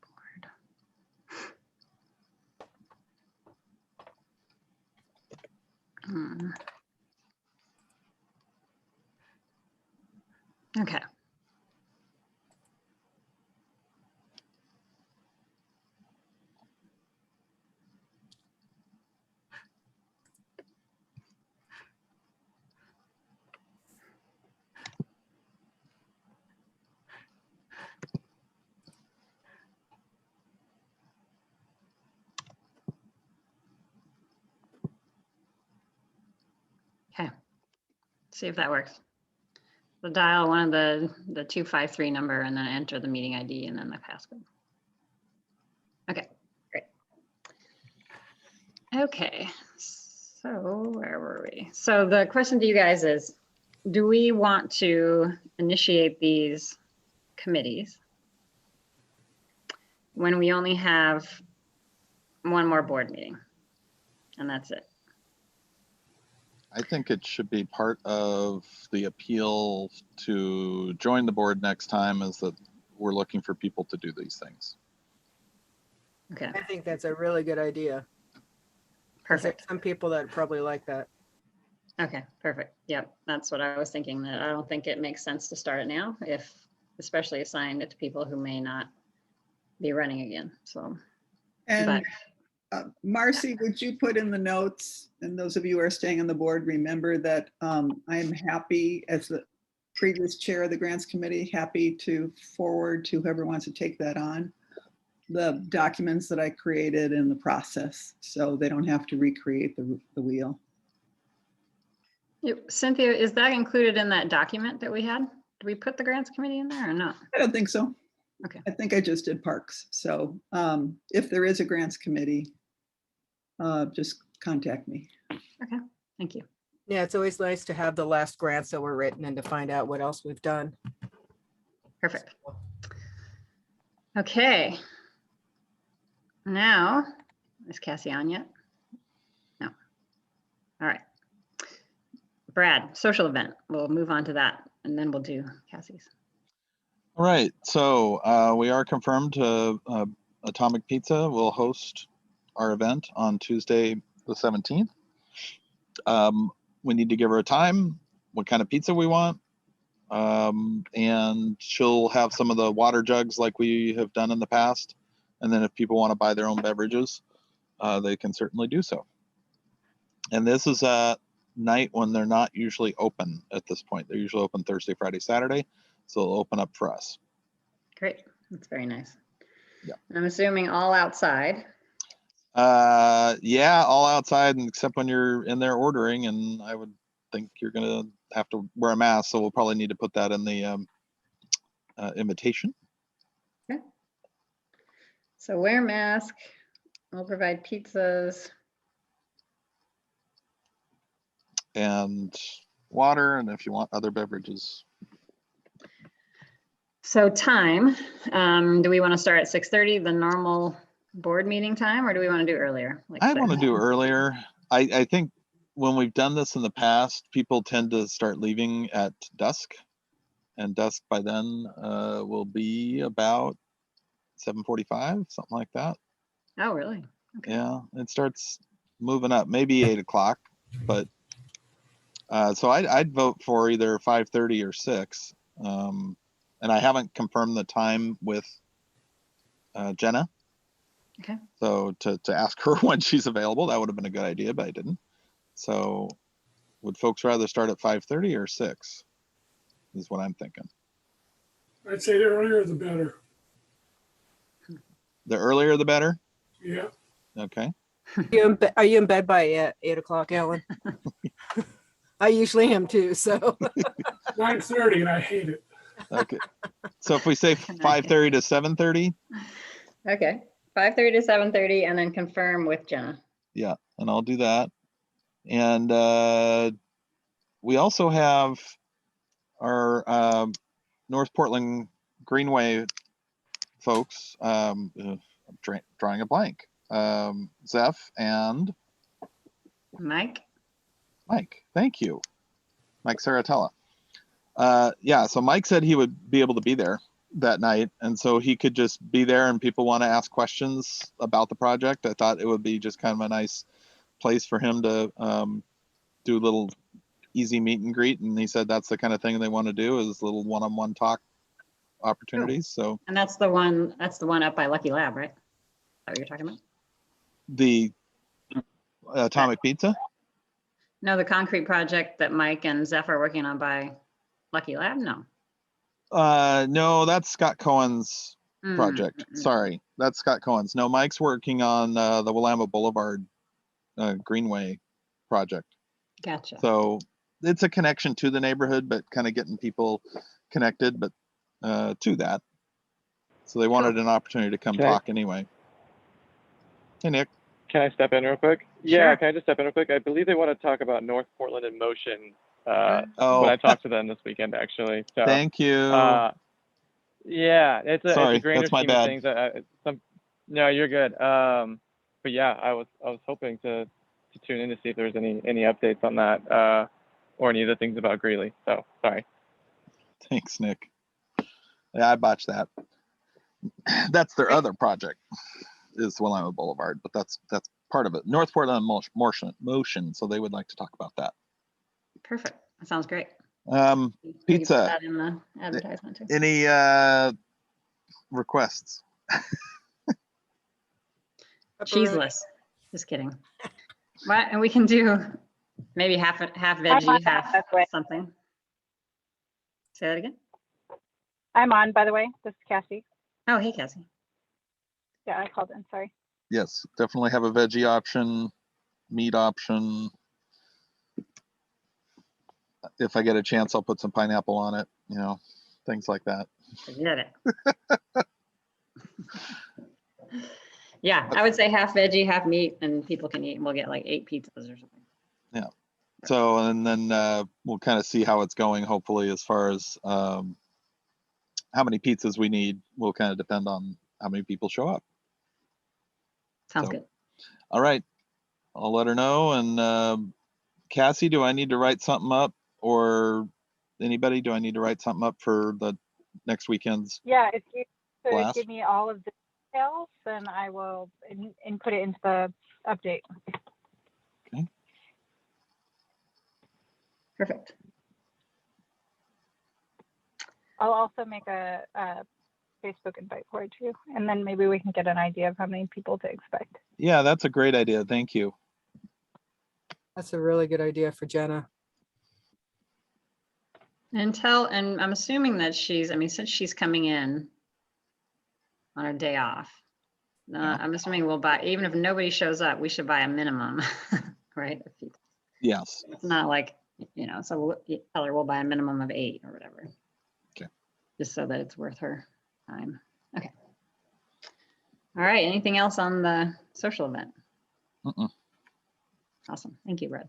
Board. Okay. Okay. See if that works. So dial one of the 253 number and then enter the meeting ID and then the passcode. Okay, great. Okay, so where were we? So the question to you guys is, do we want to initiate these committees when we only have one more board meeting? And that's it. I think it should be part of the appeal to join the board next time is that we're looking for people to do these things. Okay, I think that's a really good idea. 'Cause there's perfect. some people that probably like that. Okay, perfect. Yep, that's what I was thinking, that I don't think it makes sense to start it now, if, especially assign it to people who may not be running again, so. And But Marcy, would you put in the notes, and those of you who are staying on the board, remember that I am happy previous chair of the grants committee, happy to forward to whoever wants to take that on the documents that I created in the process, so they don't have to recreate the wheel. Cynthia, is that included in that document that we had? Did we put the grants committee in there or not? I don't think so. Okay. I think I just did parks. So if there is a grants committee, just contact me. Okay, thank you. Yeah, it's always nice to have the last grants that were written and to find out what else we've done. Perfect. Okay. Now, is Cassie on yet? No. All right. Brad, social event. We'll move on to that and then we'll do Cassie's. All right, so we are confirmed to Atomic Pizza will host our event on Tuesday, the 17th. We need to give her a time, what kind of pizza we want. And she'll have some of the water jugs like we have done in the past. And then if people want to buy their own beverages, they can certainly do so. And this is a night when they're not usually open at this point. They're usually open Thursday, Friday, Saturday. So they'll open up for us. Great, that's very nice. Yeah. And I'm assuming all outside. Yeah, all outside, and except when you're in there ordering, and I would think you're gonna have to wear a mask, so we'll probably need to put that in the invitation. Okay. So wear mask, we'll provide pizzas. And water, and if you want other beverages. So time, do we want to start at 6:30, the normal board meeting time, or do we want to do earlier? Like I want to 6? do earlier. I think when we've done this in the past, people tend to start leaving at dusk, and dusk by then will be about 7:45, something like that. Oh, really? Okay. Yeah, it starts moving up, maybe 8 o'clock, but so I'd vote for either 5:30 or 6. And I haven't confirmed the time with Jenna. Okay. So to ask her when she's available, that would have been a good idea, but I didn't. So would folks rather start at 5:30 or 6 is what I'm thinking. I'd say the earlier the better. The earlier the better? Yeah. Okay. Are you in bed by 8 o'clock, Alan? I usually am too, so. 9:30 and I hate it. Okay. So if we say 5:30 to 7:30? Okay, 5:30 to 7:30, and then confirm with Jenna. Yeah, and I'll do that. And we also have our North Portland Greenway folks, drawing a blank. Zeph and Mike? Mike, thank you. Mike Saratella. Yeah, so Mike said he would be able to be there that night, and so he could just be there and people want to ask questions about the project. I thought it would be just kind of a nice place for him to do a little easy meet and greet, and he said that's the kind of thing they want to do, is little one-on-one talk opportunities. So And that's the one up by Lucky Lab, right? Is that what you're talking about? the Atomic Pizza? No, the concrete project that Mike and Zeph are working on by Lucky Lab? No. No, that's Scott Cohen's project. Mm. Sorry, that's Scott Cohen's. No, Mike's working on the Willamette Boulevard Greenway project. Gotcha. So it's a connection to the neighborhood, but kind of getting people connected, but to that. So they wanted an opportunity to come talk anyway. Hey, Nick. Can I step in real quick? Sure. Yeah, can I just step in real quick? I believe they want to talk about North Portland in motion when I talked to them this weekend, actually. So, thank you. Yeah, it's a greater that's my scheme bad. of things. No, you're good. But yeah, I was hoping to tune in to see if there's any updates on that or any of the things about Greeley. So sorry. Thanks, Nick. Yeah, I botched that. That's their other project, is Willamette Boulevard, but that's part of it. North Portland motion, so they would like to talk about that. Perfect. That sounds great. Pizza. We can put that in the advertisement too. Any requests? Cheeseless. Just kidding. Right, and we can do maybe half veggie, half something. Say that again. I'm on, by the way. This is Cassie. Oh, hey, Cassie. Yeah, I called in. Sorry. Yes, definitely have a veggie option, meat option. If I get a chance, I'll put some pineapple on it, you know, things like that. Forget it. Yeah, I would say half veggie, half meat, and people can eat, and we'll get like 8 pizzas or something. Yeah. So, and then we'll kind of see how it's going, hopefully, as far as how many pizzas we need will kind of depend on how many people show up. Sounds So, good. All right. I'll let her know. And Cassie, do I need to write something up, or anybody, do I need to write something up for the next weekend's Yeah, if you could blast? give me all of the details, then I will input it into the update. Okay. Perfect. I'll also make a Facebook invite for it too, and then maybe we can get an idea of how many people to expect. Yeah, that's a great idea. Thank you. That's a really good idea for Jenna. And I'm assuming that since she's coming in on her day off, I'm assuming we'll buy, even if nobody shows up, we should buy a minimum, right? Yes. It's not like, so we'll tell her we'll buy a minimum of 8 or whatever. Okay. Just so that it's worth her time. Okay. All right. Anything else on the social event? Awesome. Thank you, Brad.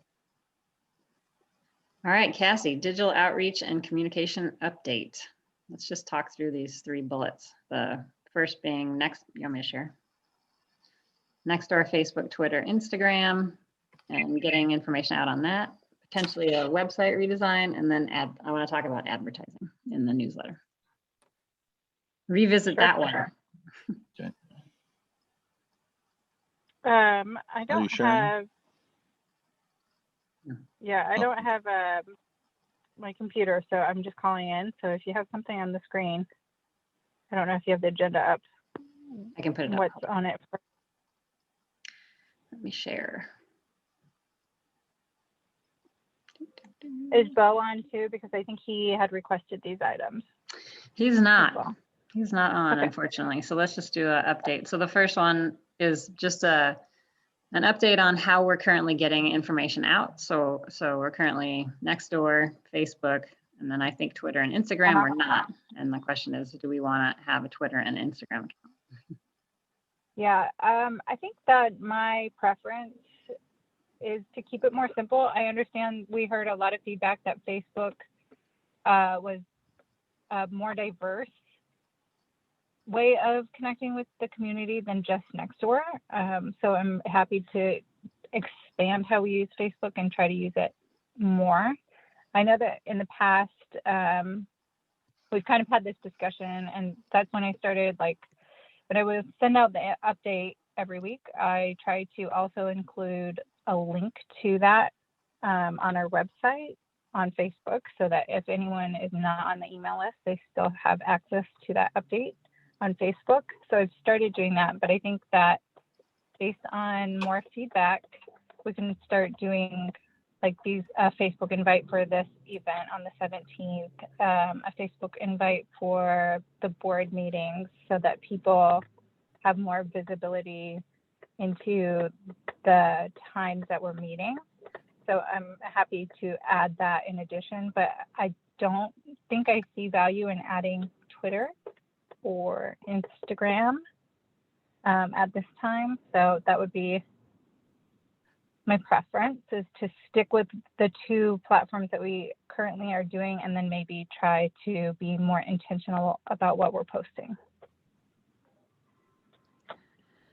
All right, Cassie, digital outreach and communication update. Let's just talk through these 3 bullets. The first being you want me to share? Nextdoor, Facebook, Twitter, Instagram, and getting information out on that. Potentially a website redesign, and then I want to talk about advertising in the newsletter. Revisit that one. Okay. I Are you don't sharing? have. Yeah, I don't have my computer, so I'm just calling in. So if you have something on the screen, I don't know if you have the agenda up. I can put it up. What's on it? Let me share. Is Bo on too? Because I think he had requested these items. He's not. Well. He's not on, Okay. unfortunately. So let's just do an update. So the first one is just an update on how we're currently getting information out. So we're currently Nextdoor, Facebook, and then I think Twitter and Instagram we're not. And the question is, do we want to have a Twitter and Instagram account? Yeah, I think that my preference is to keep it more simple. I understand we heard a lot of feedback that Facebook was a more diverse way of connecting with the community than just Nextdoor. So I'm happy to expand how we use Facebook and try to use it more. I know that in the past, we've kind of had this discussion, and that's when I started, like, when I would send out the update every week, I try to also include a link to that on our website on Facebook, so that if anyone is not on the email list, they still have access to that update on Facebook. So I've started doing that, but I think that based on more feedback, we can start doing like these Facebook invite for this event on the 17th, a Facebook invite for the board meetings, so that people have more visibility into the times that we're meeting. So I'm happy to add that in addition, but I don't think I see value in adding Twitter or Instagram at this time. So that would be my preference, is to stick with the 2 platforms that we currently are doing, and then maybe try to be more intentional about what we're posting.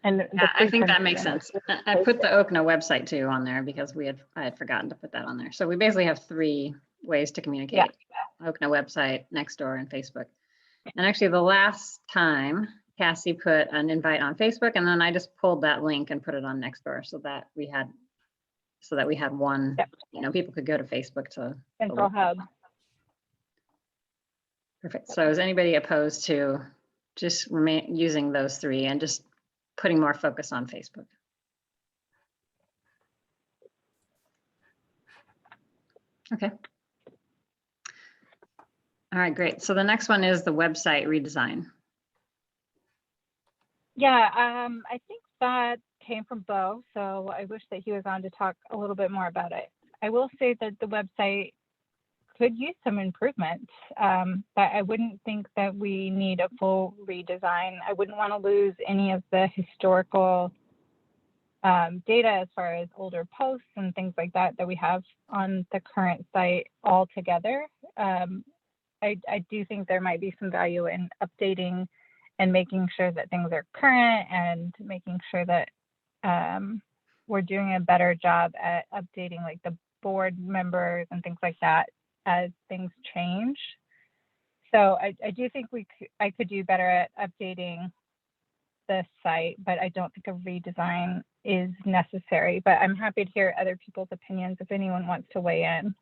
And Yeah, I think that makes sense. I put the OKNA website too on there because I had forgotten to put that on there. So we basically have 3 ways to communicate. Yeah. OKNA website, Nextdoor, and Facebook. And actually the last time Cassie put an invite on Facebook, and then I just pulled that link and put it on Nextdoor so that we had one, yep. People could go to Facebook to Central Hub. Perfect. So is anybody opposed to just using those 3 and just putting more focus on Facebook? Okay. All right, great. So the next one is the website redesign. Yeah, I think that came from Bo, so I wish that he was on to talk a little bit more about it. I will say that the website could use some improvement, but I wouldn't think that we need a full redesign. I wouldn't want to lose any of the historical data as far as older posts and things like that that we have on the current site altogether. I do think there might be some value in updating and making sure that things are current and making sure that we're doing a better job at updating like the board members and things like that as things change. So I do think I could do better at updating the site, but I don't think a redesign is necessary. But I'm happy to hear other people's opinions if anyone wants to weigh in.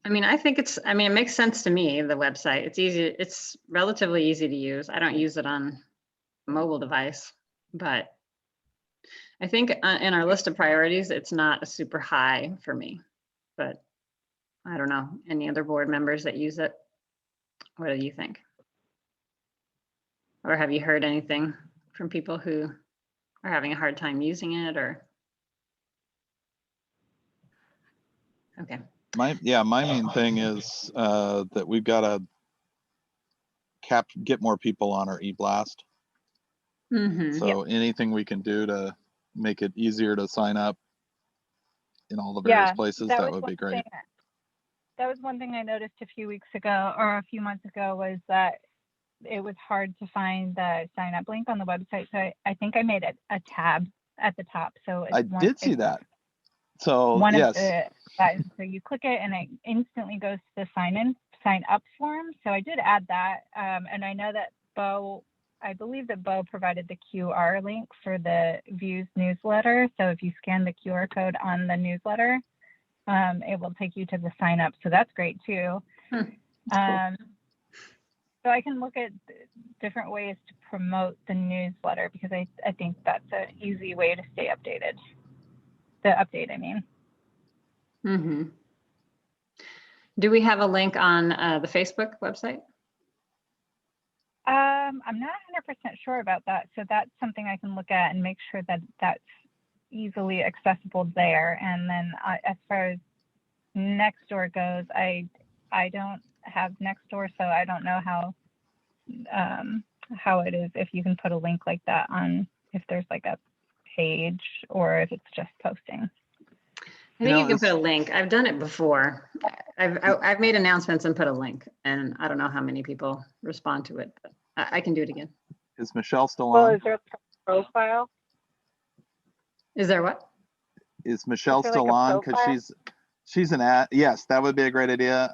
I mean, it makes sense to me, the website. It's easy, it's relatively easy to use. I don't use it on a mobile device, but I think in our list of priorities, it's not a super high for me, but I don't know, any other board members that use it? What do you think? Or have you heard anything from people who are having a hard time using it or? Okay. My main thing is that we've got to get more people on our e-blast. Mm-hmm. So anything we can do to make it easier to sign up in all the various places, that would be great. That was one thing I noticed a few weeks ago or a few months ago, was that it was hard to find the sign up link on the website. So I think I made a tab at the top. So I did see that. So yes. So you click it and it instantly goes to the sign up form. So I did add that. And I know that I believe that Bo provided the QR link for the Views newsletter. So if you scan the QR code on the newsletter, it will take you to the sign up. So that's great too. Cool. So I can look at different ways to promote the newsletter, because I think that's an easy way to stay updated. The update, I mean. Mm-hmm. Do we have a link on the Facebook website? I'm not 100% sure about that. So that's something I can look at and make sure that that's easily accessible there. And then as far as Nextdoor goes, I don't have Nextdoor, so I don't know how it is, if you can put a link like that on, if there's like a page or if it's just posting. I think you can put a link. I've done it before. I've made announcements and put a link, and I don't know how many people respond to it, but I can do it again. Is Michelle still Well, on? is there a profile? Is there what? Is Michelle Is there still like a on? Because profile? she's an ad. Yes, that would be a great idea.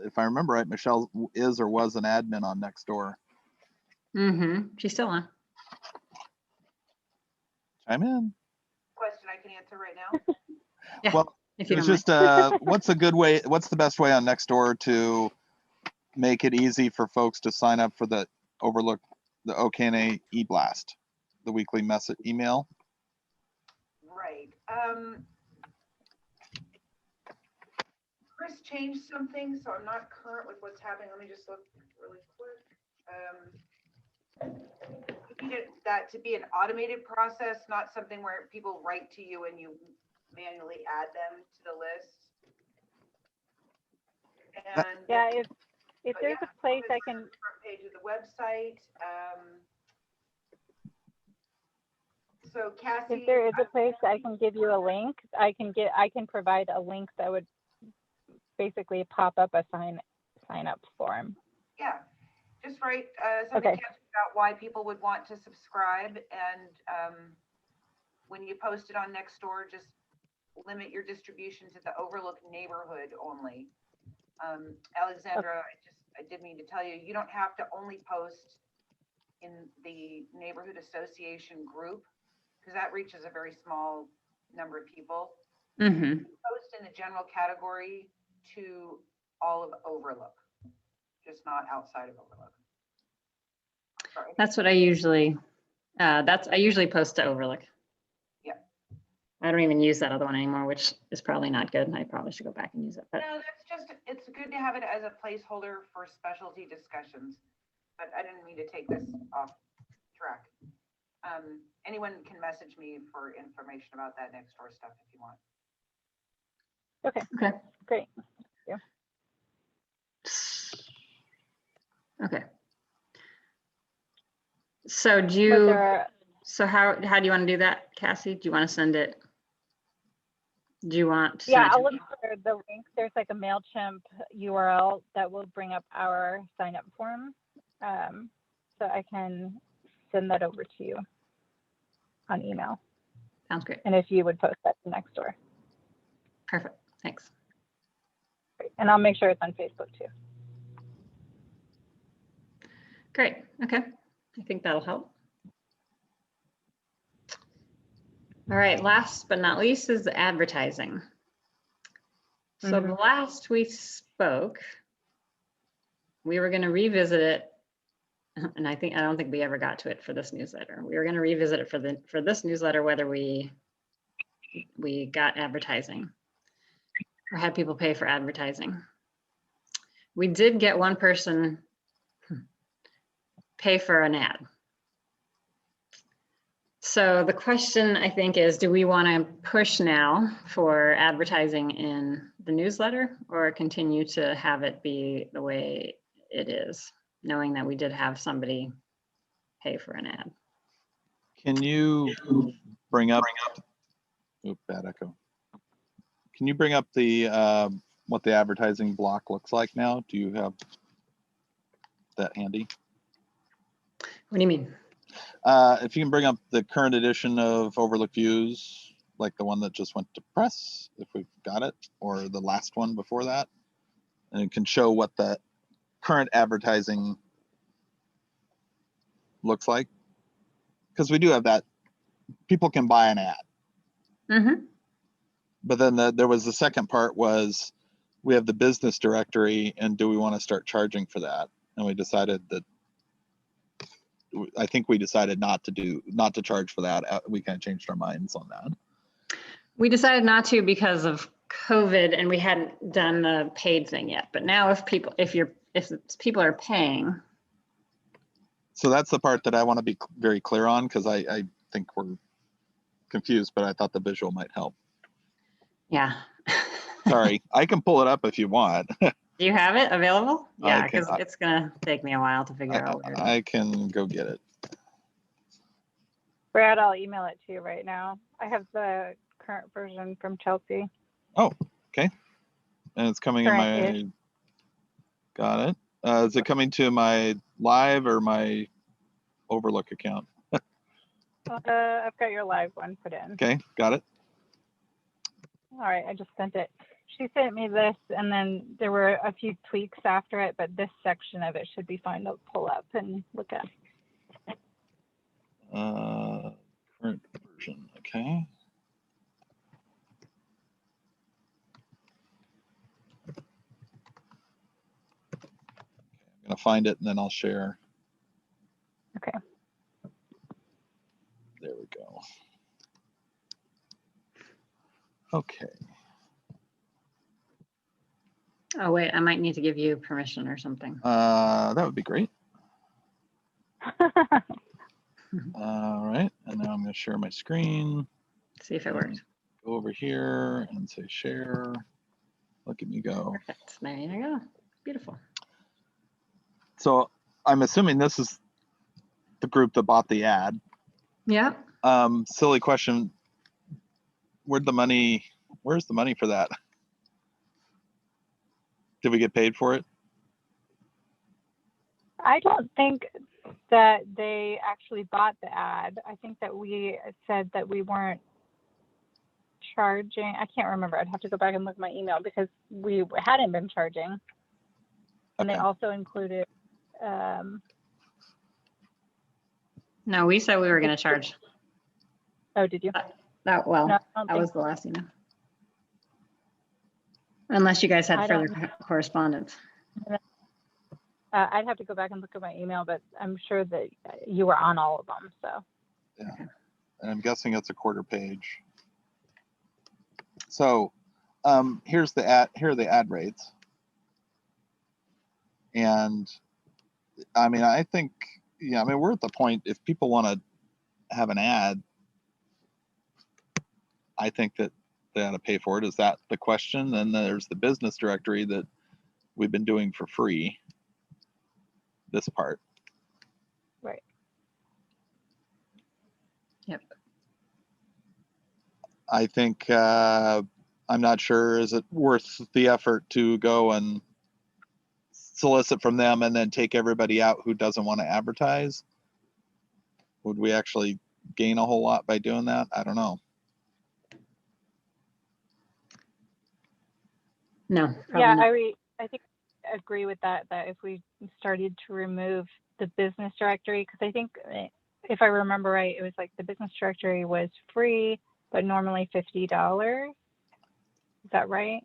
If I remember right, Michelle is or was an admin on Nextdoor. Mm-hmm. She's still on. I'm in. Question I can answer right now. Yeah, Well, if it you was don't mind. just what's the best way on Nextdoor to make it easy for folks to sign up for the OKNA e-blast, the weekly message email? Right. Chris changed something, so I'm not current with what's happening. Let me just look really quick. You need that to be an automated process, not something where people write to you and you manually add them to the list. And Yeah, if but there's yeah, a place I it's on can, the front page of the website. So Cassie, if there is a place I can give you a link, I can provide a link that would basically pop up a sign up form. yeah, just write something Okay. about why people would want to subscribe, and when you post it on Nextdoor, just limit your distribution to the Overlook neighborhood only. Alexandra, I did mean to tell you, you don't have to only post in the neighborhood association group, because that reaches a very small number of people. Mm-hmm. Post in the general category to all of Overlook, just not outside of Overlook. Sorry. That's what I usually, I usually post to Overlook. Yeah. I don't even use that other one anymore, which is probably not good. And I probably should go back and use it. But No, that's just, it's good to have it as a placeholder for specialty discussions. But I didn't mean to take this off track. Anyone can message me for information about that next door stuff if you want. Okay, okay. great. Okay. So do Was you, there, so how do you want to do that, Cassie? Do you want to send it? Do you want to? yeah, send I'll it look for the link. There's like a MailChimp URL that will bring up our sign up form. So I can send that over to you on email. Sounds great. And if you would post that to Nextdoor. Perfect. Thanks. Great. And I'll make sure it's on Facebook too. Great. Okay. I think that'll help. All right. Last but not least is the advertising. So the last we spoke, we were going to revisit it. And I don't think we ever got to it for this newsletter. We were going to revisit it for this newsletter, whether we got advertising or had people pay for advertising. We did get one person pay for an ad. So the question, I think, is, do we want to push now for advertising in the newsletter or continue to have it be the way it is, knowing that we did have somebody pay for an ad? Can you bring up, oop, bad echo. Can you bring up the, what the advertising block looks like now? Do you have that handy? What do you mean? If you can bring up the current edition of Overlook Views, like the one that just went to press, if we've got it, or the last one before that, and it can show what the current advertising looks like. Because we do have that, people can buy an ad. Mm-hmm. But then there was the second part was, we have the business directory, and do we want to start charging for that? And we decided that, I think we decided not to charge for that. We kind of changed our minds on that. We decided not to because of COVID, and we hadn't done the paid thing yet. But now if people are paying. So that's the part that I want to be very clear on, because I think we're confused, but I thought the visual might help. Yeah. Sorry, I can pull it up if you want. Do you have it available? Yeah, I can- because it's gonna take me a while to figure out where it is. I can go get it. Brad, I'll email it to you right now. I have the current version from Chelsea. Oh, okay. And it's coming in Current-ish. my, got it. Is it coming to my live or my Overlook account? I've got your live one put in. Okay, got it. All right, I just sent it. She sent me this, and then there were a few tweaks after it, but this section of it should be fine to pull up and look at. Current version, okay. I'm gonna find it and then I'll share. Okay. There we go. Okay. Oh, wait, I might need to give you permission or something. That would be great. All right, and now I'm gonna share my screen. See if it works. Go over here and say share. Look at me go. Perfect. There you go. Beautiful. So I'm assuming this is the group that bought the ad. Yeah. Silly question. Where's the money for that? Did we get paid for it? I don't think that they actually bought the ad. I think that we said that we weren't charging. I can't remember. I'd have to go back and look at my email because we hadn't been charging. And they Okay. also included, No, we said we were going to charge. oh, did you? Well, No, I don't that think was the last email. Unless you guys had I further don't- correspondence. I'd have to go back and look at my email, but I'm sure that you were on all of them. So Yeah. And I'm guessing it's a quarter page. So here are the ad rates. And I mean, I think, yeah, I mean, we're at the point, if people want to have an ad, I think that they ought to pay for it. Is that the question? Then there's the business directory that we've been doing for free. This part. Right. Yep. I think, I'm not sure, is it worth the effort to go and solicit from them and then take everybody out who doesn't want to advertise? Would we actually gain a whole lot by doing that? I don't know. No. Yeah, probably not. I think I agree with that, that if we started to remove the business directory, because I think if I remember right, it was like the business directory was free, but normally $50. Is that right?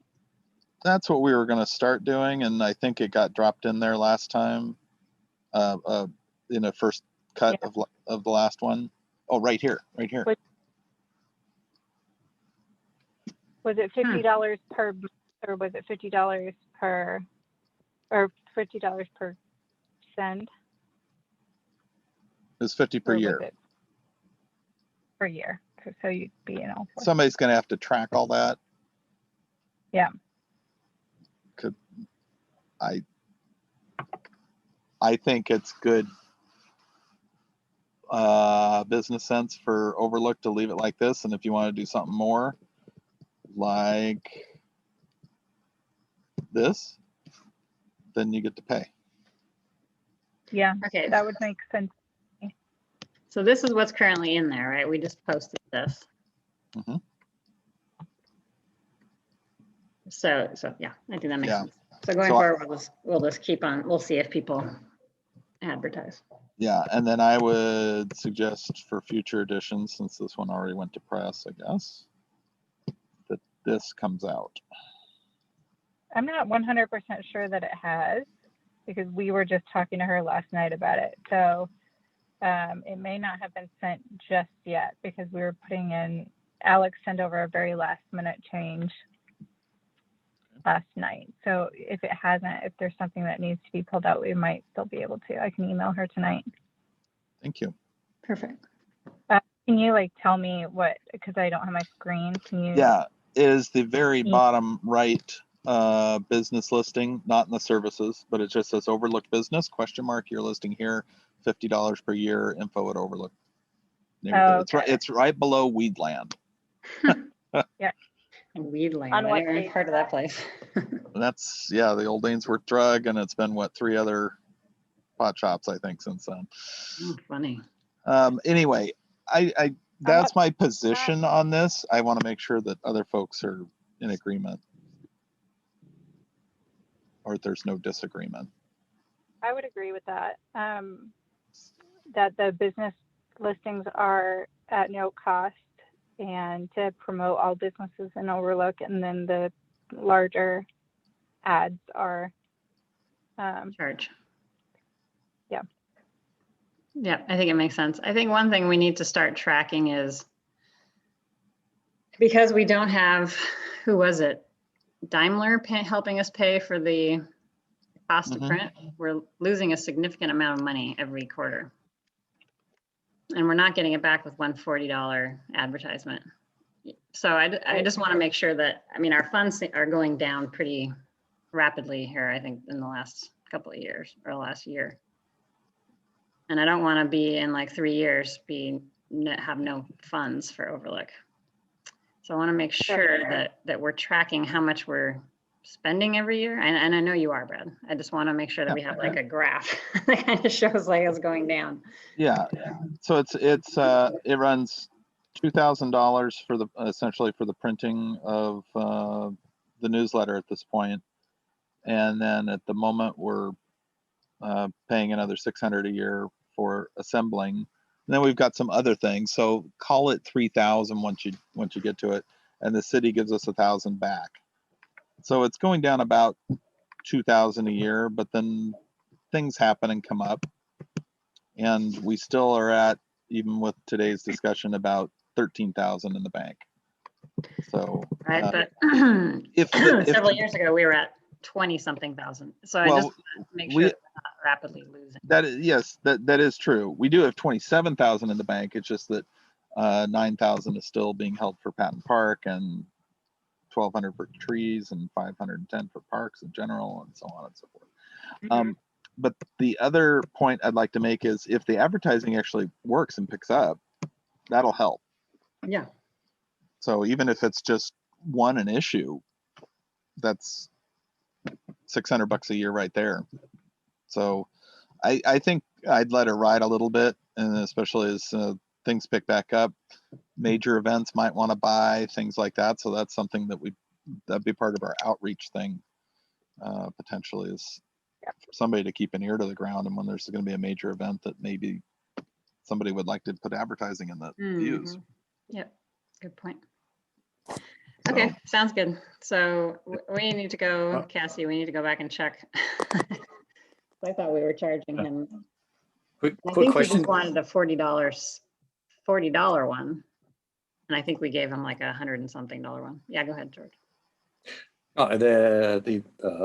That's what we were going to start doing, and I think it got dropped in there last time, in the first cut of the last one. Oh, right here. Was it $50 per, or was it $50 per, or $50 per send? It's 50 per Or was year. it per year? So you'd be in all four. Somebody's going to have to track all that. Yeah. I think it's good business sense for Overlook to leave it like this, and if you want to do something more like this, then you get to pay. Yeah. Okay. That would make sense. So this is what's currently in there, right? We just posted this. Mhm. So yeah, I think that makes Yeah. sense. So going So forward, we'll just keep on, we'll see if people advertise. Yeah, and then I would suggest for future editions, since this one already went to press, I guess, that this comes out. I'm not 100% sure that it has, because we were just talking to her last night about it. So it may not have been sent just yet, because we were putting in, Alex sent over a very last minute change last night. So if it hasn't, if there's something that needs to be pulled out, we might still be able to. I can email her tonight. Thank you. Perfect. Can you like tell me what, because I don't have my screen, can you? Yeah, is the very bottom right business listing, not in the services, but it just says Overlook Business, question mark, your listing here, $50 per year, info at Overlook. Oh, It's right below Weedland. Yeah. Weedland, On I what never page heard of that place. That's, yeah, the old Ainsworth Drug, and it's been, what, 3 other pot shops, I think, since then. Oh, funny. Anyway, I that's my position on this. I want to make sure that other folks are in agreement, or there's no disagreement. I would agree with that. That the business listings are at no cost, and to promote all businesses in Overlook, and then the larger ads are charge. Yeah. Yeah, I think it makes sense. I think one thing we need to start tracking is, because we don't have, who was it? Daimler helping us pay for the cost of print. We're losing a significant amount of money every quarter. And we're not getting it back with $140 advertisement. So I just want to make sure that, I mean, our funds are going down pretty rapidly here, I think, in the last couple of years, or last year. And I don't want to be in like 3 years have no funds for Overlook. So I want to make sure that we're tracking how much we're spending every year. And I know you are, Brad. I just want to make sure that we have like a graph that kind of shows like it's going down. Yeah. So it runs $2,000 for the essentially for the printing of the newsletter at this point, and then at the moment we're paying another $600 a year for assembling. And then we've got some other things. So call it 3,000 once you get to it, and the city gives us 1,000 back. So it's going down about 2,000 a year, but then things happen and come up, and we still are at, even with today's discussion, about 13,000 in the bank. So Right, but if the, if several the- years ago, we were at 20 something thousand. So I Well, just want to make sure we- we're not rapidly losing. that is, yes, that is true. We do have 27,000 in the bank. It's just that 9,000 is still being held for Patton Park and 1,200 for trees and 510 for parks in general and so on and so forth. But the other point I'd like to make is if the advertising actually works and picks up, that'll help. Yeah. So even if it's just an issue, that's $600 a year right there. So I think I'd let it ride a little bit, and especially as things pick back up, major events might want to buy things like that. So that's something that'd be part of our outreach thing, potentially, is for somebody to keep an ear to the ground. And when there's going to be a major event that maybe somebody would like to put advertising in the views. Yep. Good point. Okay, So, sounds good. So we need to go, Cassie, we need to go back and check. I thought we were charging him. Quick I think he question. just wanted a $40 one. And I think we gave him like $100 and something one. Yeah, go ahead, George. The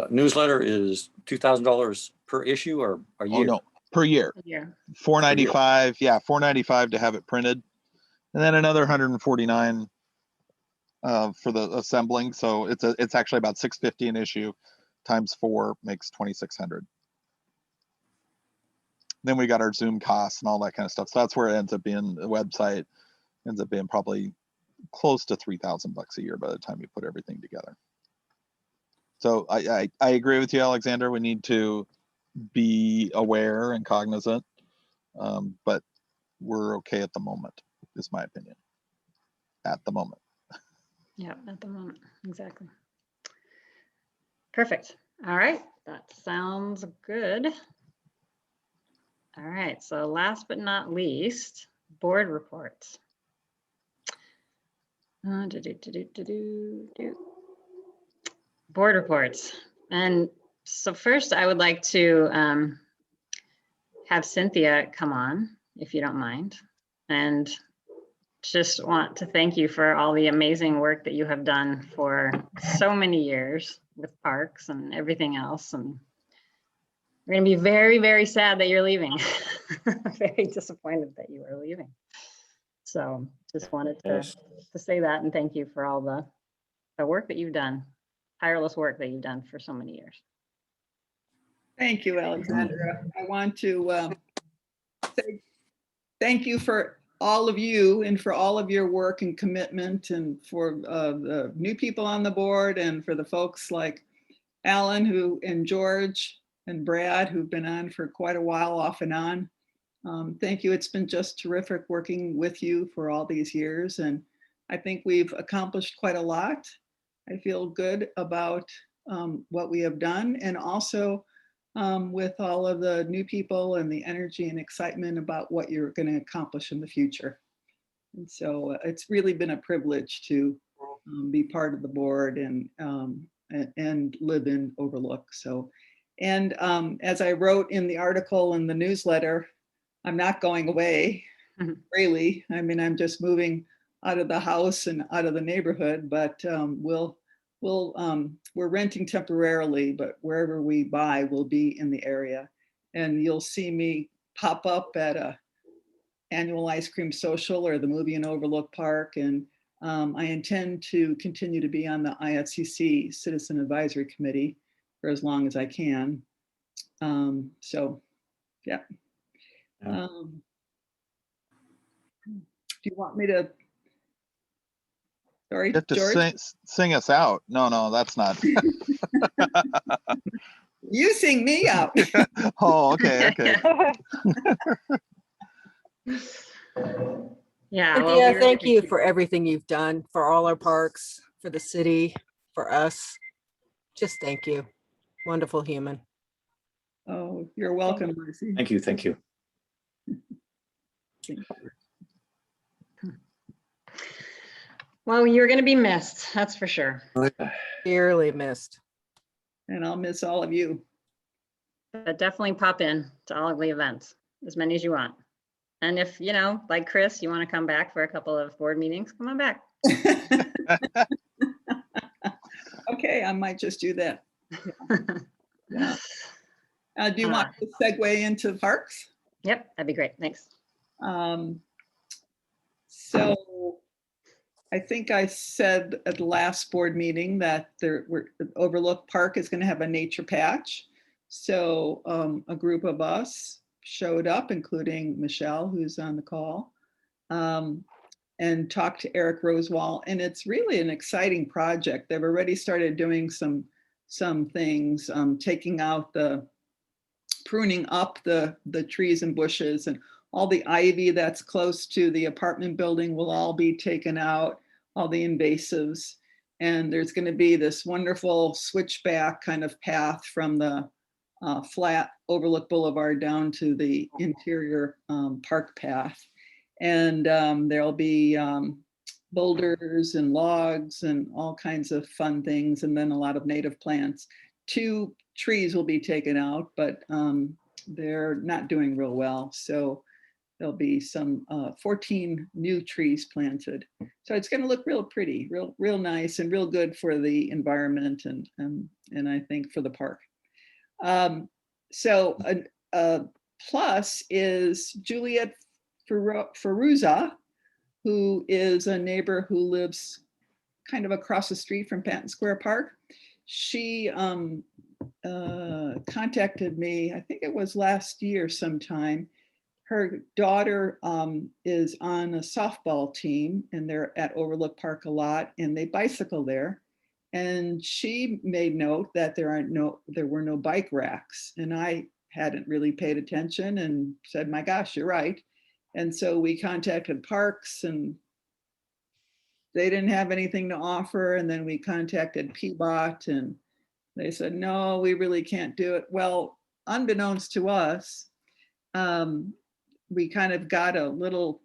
newsletter is $2,000 per issue or a year? oh no, per year. Yeah. $495. Yeah, $495 to have it printed, and then another $149 for the assembling. So it's actually about $650 an issue, times 4 makes $2,600. Then we got our Zoom costs and all that kind of stuff. So that's where it ends up being. The website ends up being probably close to $3,000 a year by the time you put everything together. So I agree with you, Alexander. We need to be aware and cognizant, but we're okay at the moment, is my opinion. At the moment. Yeah, at the moment, exactly. Perfect. All right, that sounds good. All right, so last but not least, board reports. Board reports. And so first I would like to have Cynthia come on, if you don't mind, and just want to thank you for all the amazing work that you have done for so many years with parks and everything else. And we're going to be very, very sad that you're leaving. Very disappointed that you are leaving. So just wanted to say that and thank you for all the work that you've done, tireless work that you've done for so many years. Thank you, Alexandra. I want to say thank you for all of you and for all of your work and commitment, and for the new people on the board, and for the folks like Alan and George and Brad, who've been on for quite a while off and on. Thank you. It's been just terrific working with you for all these years. And I think we've accomplished quite a lot. I feel good about what we have done, and also with all of the new people and the energy and excitement about what you're going to accomplish in the future. And so it's really been a privilege to be part of the board and live in Overlook. So, and as I wrote in the article in the newsletter, I'm not going away, really. I mean, I'm just moving out of the house and out of the neighborhood, but we're renting temporarily, but wherever we buy will be in the area. And you'll see me pop up at a annual ice cream social or the movie in Overlook Park. And I intend to continue to be on the IFCC Citizen Advisory Committee for as long as I can. So, yeah. Do you want me to? Sorry, You have to George? sing us out. No, that's not. You sing me out. Oh, okay. Yeah. Well, Cynthia, we thank really you for everything you've done for all our parks, for the city, for us. Just thank you. Wonderful human. Oh, you're welcome, Marcy. Thank you. Thank you. Well, you're going to be missed. That's for sure. Dearly missed. And I'll miss all of you. But definitely pop in to all of the events, as many as you want. And if, like Chris, you want to come back for a couple of board meetings, come on back. Okay, I might just do that. Yeah. Do you want to segue into parks? Yep, that'd be great. Thanks. So I think I said at the last board meeting that Overlook Park is going to have a nature patch. So a group of us showed up, including Michelle, who's on the call, and talked to Eric Rosewall. And it's really an exciting project. They've already started doing some things, pruning up the trees and bushes, and all the ivy that's close to the apartment building will all be taken out, all the invasives. And there's going to be this wonderful switchback kind of path from the flat Overlook Boulevard down to the interior park path. And there'll be boulders and logs and all kinds of fun things, and then a lot of native plants. 2 trees will be taken out, but they're not doing real well. So there'll be some 14 new trees planted. So it's going to look real pretty, real nice, and real good for the environment and I think for the park. So a plus is Juliet Feruza, who is a neighbor who lives kind of across the street from Patton Square Park. She contacted me, I think it was last year sometime. Her daughter is on a softball team, and they're at Overlook Park a lot, and they bicycle there. And she made note that there were no bike racks, and I hadn't really paid attention and said, my gosh, you're right. And so we contacted Parks, and they didn't have anything to offer. And then we contacted PBOT, and they said, no, we really can't do it. Well, unbeknownst to us, we kind of got a little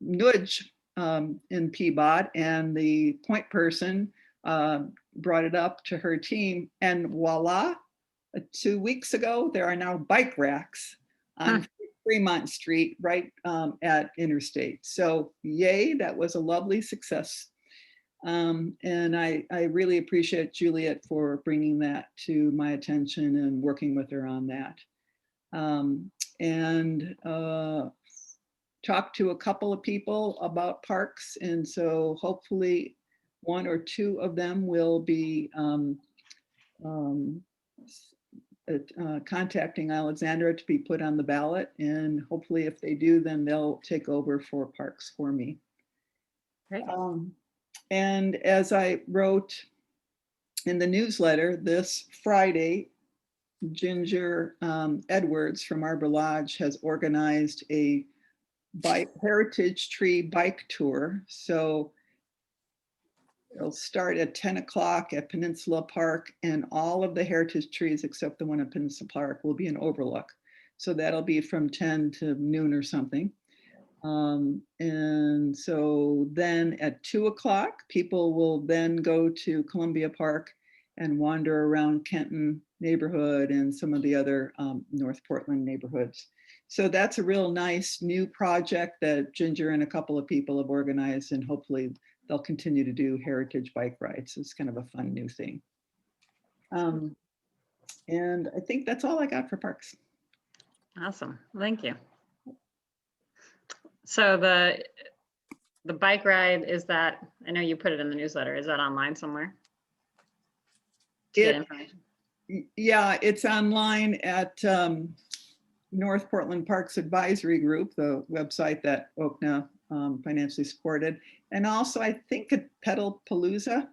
nudge in PBOT, and the point person brought it up to her team, and voila, 2 weeks ago, there are now bike racks on Fremont Street, right at Interstate. So yay, that was a lovely success. And I really appreciate Juliet for bringing that to my attention and working with her on that. And talked to a couple of people about parks. And so hopefully 1 or 2 of them will be contacting Alexandra to be put on the ballot. And hopefully if they do, then they'll take over for parks for me. Great. And as I wrote in the newsletter this Friday, Ginger Edwards from Arbor Lodge has organized a heritage tree bike tour. So it'll start at 10 o'clock at Peninsula Park, and all of the heritage trees except the one at Peninsula Park will be in Overlook. So that'll be from 10 to noon or something. And so then at 2 o'clock, people will then go to Columbia Park and wander around Kenton neighborhood and some of the other North Portland neighborhoods. So that's a real nice new project that Ginger and a couple of people have organized, and hopefully they'll continue to do heritage bike rides. It's kind of a fun new thing. And I think that's all I got for parks. Awesome. Thank you. So the bike ride, is that, I know you put it in the newsletter, is that online somewhere? To get information? Yeah, it's online at North Portland Parks Advisory Group, the website that OKNA financially supported. And also I think at Pedalpalooza,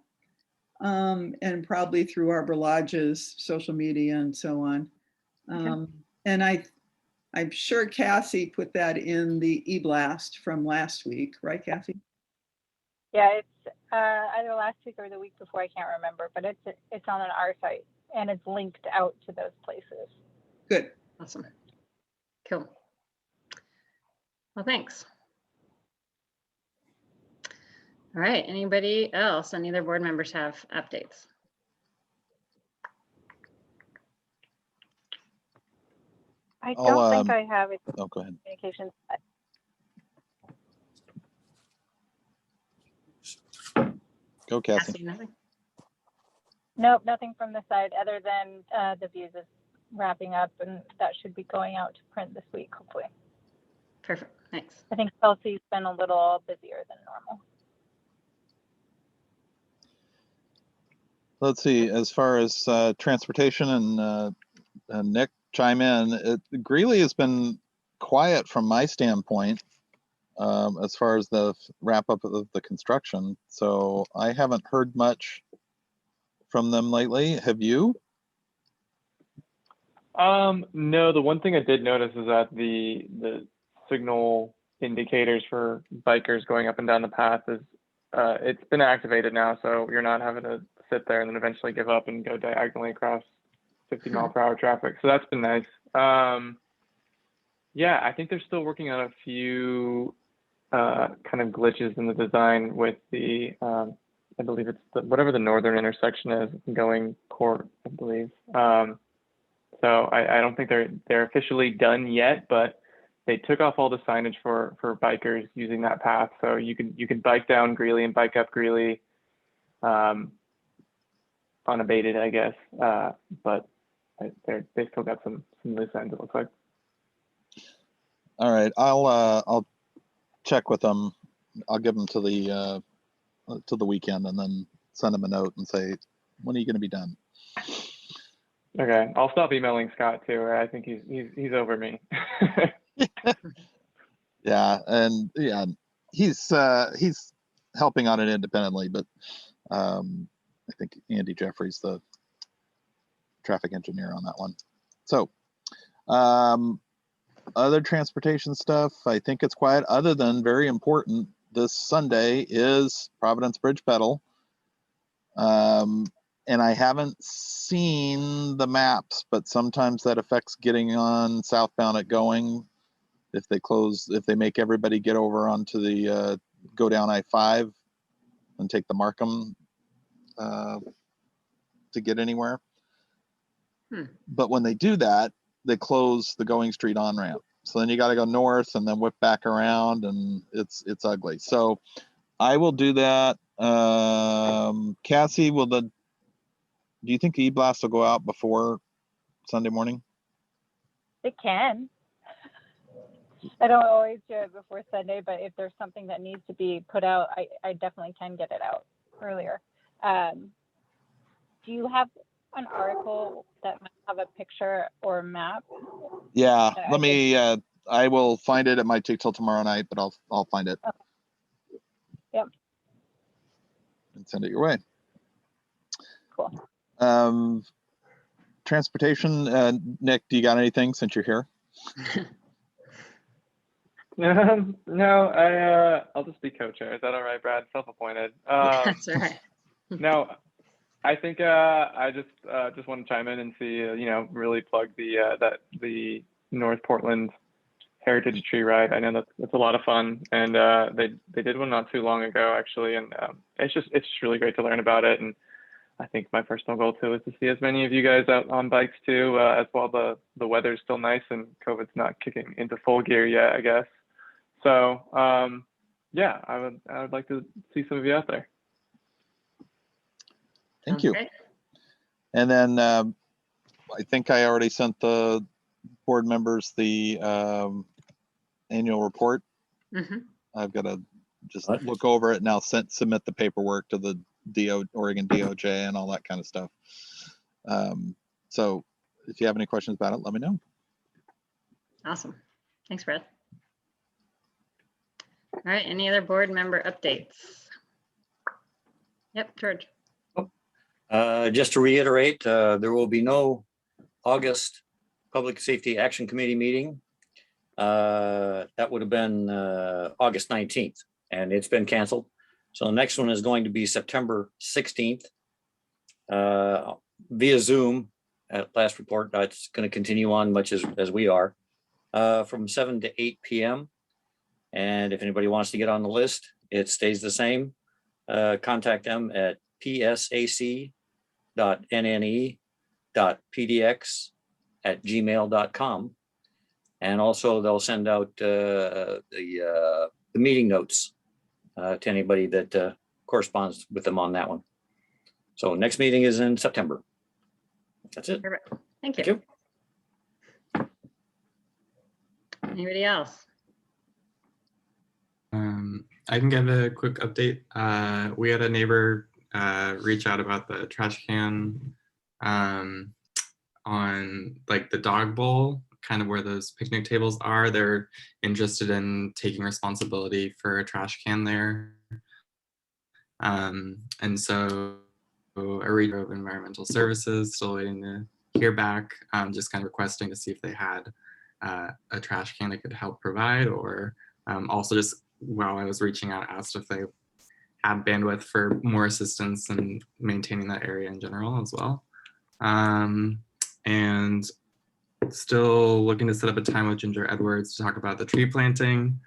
and probably through Arbor Lodge's social media and so on. Okay. And I'm sure Cassie put that in the e-blast from last week, right, Cassie? Yeah, it's either last week or the week before, I can't remember, but it's on our site and it's linked out to those places. Good. Awesome. Cool. Well, thanks. All right, anybody else? Any other board members have updates? I don't think I have it. Oh, go ahead. Communications. Go, Cassie. Cassie, nothing? Nope, nothing from the side other than the views is wrapping up, and that should be going out to print this week, hopefully. Perfect, thanks. I think Chelsea's been a little busier than normal. Let's see, as far as transportation and Nick chime in, Greeley has been quiet from my standpoint as far as the wrap up of the construction. So I haven't heard much from them lately. Have you? No, the one thing I did notice is that the signal indicators for bikers going up and down the path is it's been activated now, so you're not having to sit there and then eventually give up and go diagonally across 50-mile-per-hour traffic. So that's been nice. Yeah, I think they're still working on a few kind of glitches in the design with the I believe it's whatever the northern intersection is going Court, I believe. So I don't think they're officially done yet, but they took off all the signage for bikers using that path. So you can bike down Greeley and bike up Greeley unabated, I guess. But they still got some loose ends, it looks like. All right, I'll check with them. I'll give them to the weekend and then send them a note and say, when are you going to be done? Okay, I'll stop emailing Scott too. I think he's over me. Yeah, and yeah, he's helping on it independently, but I think Andy Jeffrey's the traffic engineer on that one. So other transportation stuff, I think it's quiet, other than very important, this Sunday is Providence Bridge Pedal. And I haven't seen the maps, but sometimes that affects getting on southbound at Going. If they make everybody get over onto the, go down I-5 and take the Markham to get anywhere. But when they do that, they close the Going Street on-ramp. So then you got to go north and then whip back around, and it's ugly. So I will do that. Cassie, do you think the e-blast will go out before Sunday morning? It can. I don't always do it before Sunday, but if there's something that needs to be put out, I definitely can get it out earlier. Do you have an article that might have a picture or map? Yeah, let me, I will find it. It might take till tomorrow night, but I'll find it. Okay. Yep. And send it your way. Cool. Transportation, Nick, do you got anything since you're here? No, I'll just be co-chair. Is that all right, Brad? Self-appointed. That's all right. No, I think I just want to chime in and see, really plug the North Portland Heritage Tree Ride. I know that's a lot of fun, and they did one not too long ago, actually, and it's just really great to learn about it. And I think my personal goal too is to see as many of you guys out on bikes too, as while the weather's still nice and COVID's not kicking into full gear yet, I guess. So yeah, I would like to see some of you out there. Thank you. Okay. And then I think I already sent the board members the annual report. I've got to just look over it now, submit the paperwork to the Oregon DOJ and all that kind of stuff. So if you have any questions about it, let me know. Awesome. Thanks, Brad. All right, any other board member updates? Yep, George. Just to reiterate, there will be no August Public Safety Action Committee meeting. That would have been August 19th, and it's been canceled. So the next one is going to be September 16th via Zoom at last report. It's going to continue on much as we are from 7 to 8 p.m. And if anybody wants to get on the list, it stays the same. Contact them at psac.nne.pdx@gmail.com. And also they'll send out the meeting notes to anybody that corresponds with them on that one. So next meeting is in September. That's it. Perfect. Thank Thank you. you. Anybody else? I can give a quick update. We had a neighbor reach out about the trash can on like the dog bowl, kind of where those picnic tables are. They're interested in taking responsibility for a trash can there. And so a reader of environmental services, still waiting to hear back, just kind of requesting to see if they had a trash can they could help provide, or also just while I was reaching out, asked if they had bandwidth for more assistance in maintaining that area in general as well. And still looking to set up a time with Ginger Edwards to talk about the tree planting.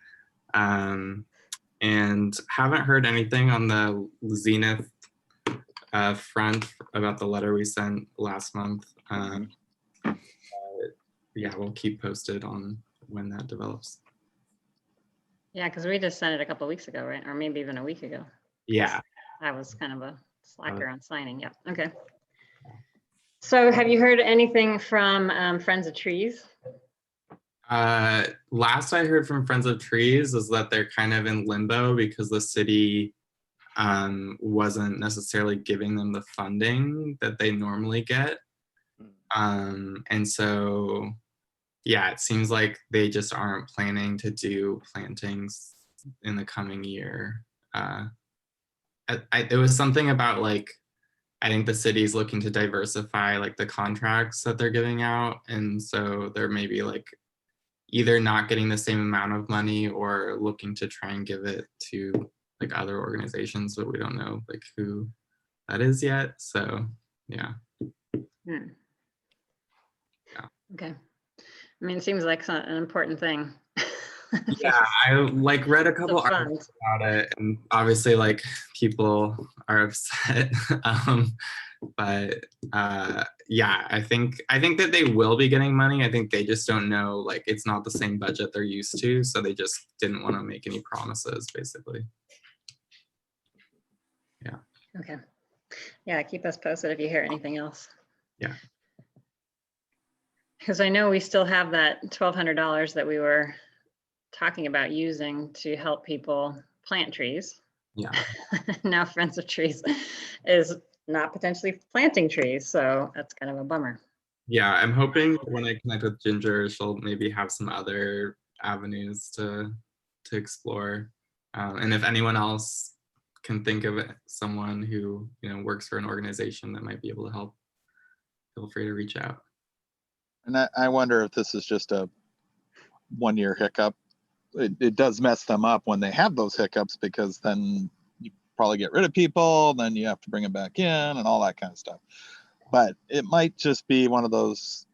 And haven't heard anything on the Zenith front about the letter we sent last month. Yeah, we'll keep posted on when that develops. Yeah, because we just sent it a couple weeks ago, right? Or maybe even a week ago. Yeah. I was kind of a slacker on signing. Yep. Okay. So have you heard anything from Friends of Trees? Last I heard from Friends of Trees is that they're kind of in limbo because the city wasn't necessarily giving them the funding that they normally get. And so, yeah, it seems like they just aren't planning to do plantings in the coming year. It was something about like, I think the city's looking to diversify like the contracts that they're giving out. And so they're maybe like either not getting the same amount of money or looking to try and give it to like other organizations, but we don't know like who that is yet. So yeah. Hmm. Yeah. Okay. I mean, it seems like an important thing. Yeah, I like read a couple articles about it, and obviously like people are upset. But yeah, I think that they will be getting money. I think they just don't know, like it's not the same budget they're used to, so they just didn't want to make any promises, basically. Yeah. Okay. Yeah, keep us posted if you hear anything else. Yeah. Because I know we still have that $1,200 that we were talking about using to help people plant trees. Yeah. Now Friends of Trees is not potentially planting trees, so that's kind of a bummer. Yeah, I'm hoping when I connect with Ginger, she'll maybe have some other avenues to explore. And if anyone else can think of someone who works for an organization that might be able to help, feel free to reach out. And I wonder if this is just a one-year hiccup. It does mess them up when they have those hiccups, because then you probably get rid of people, then you have to bring them back in and all that kind of stuff. But it might just be one of those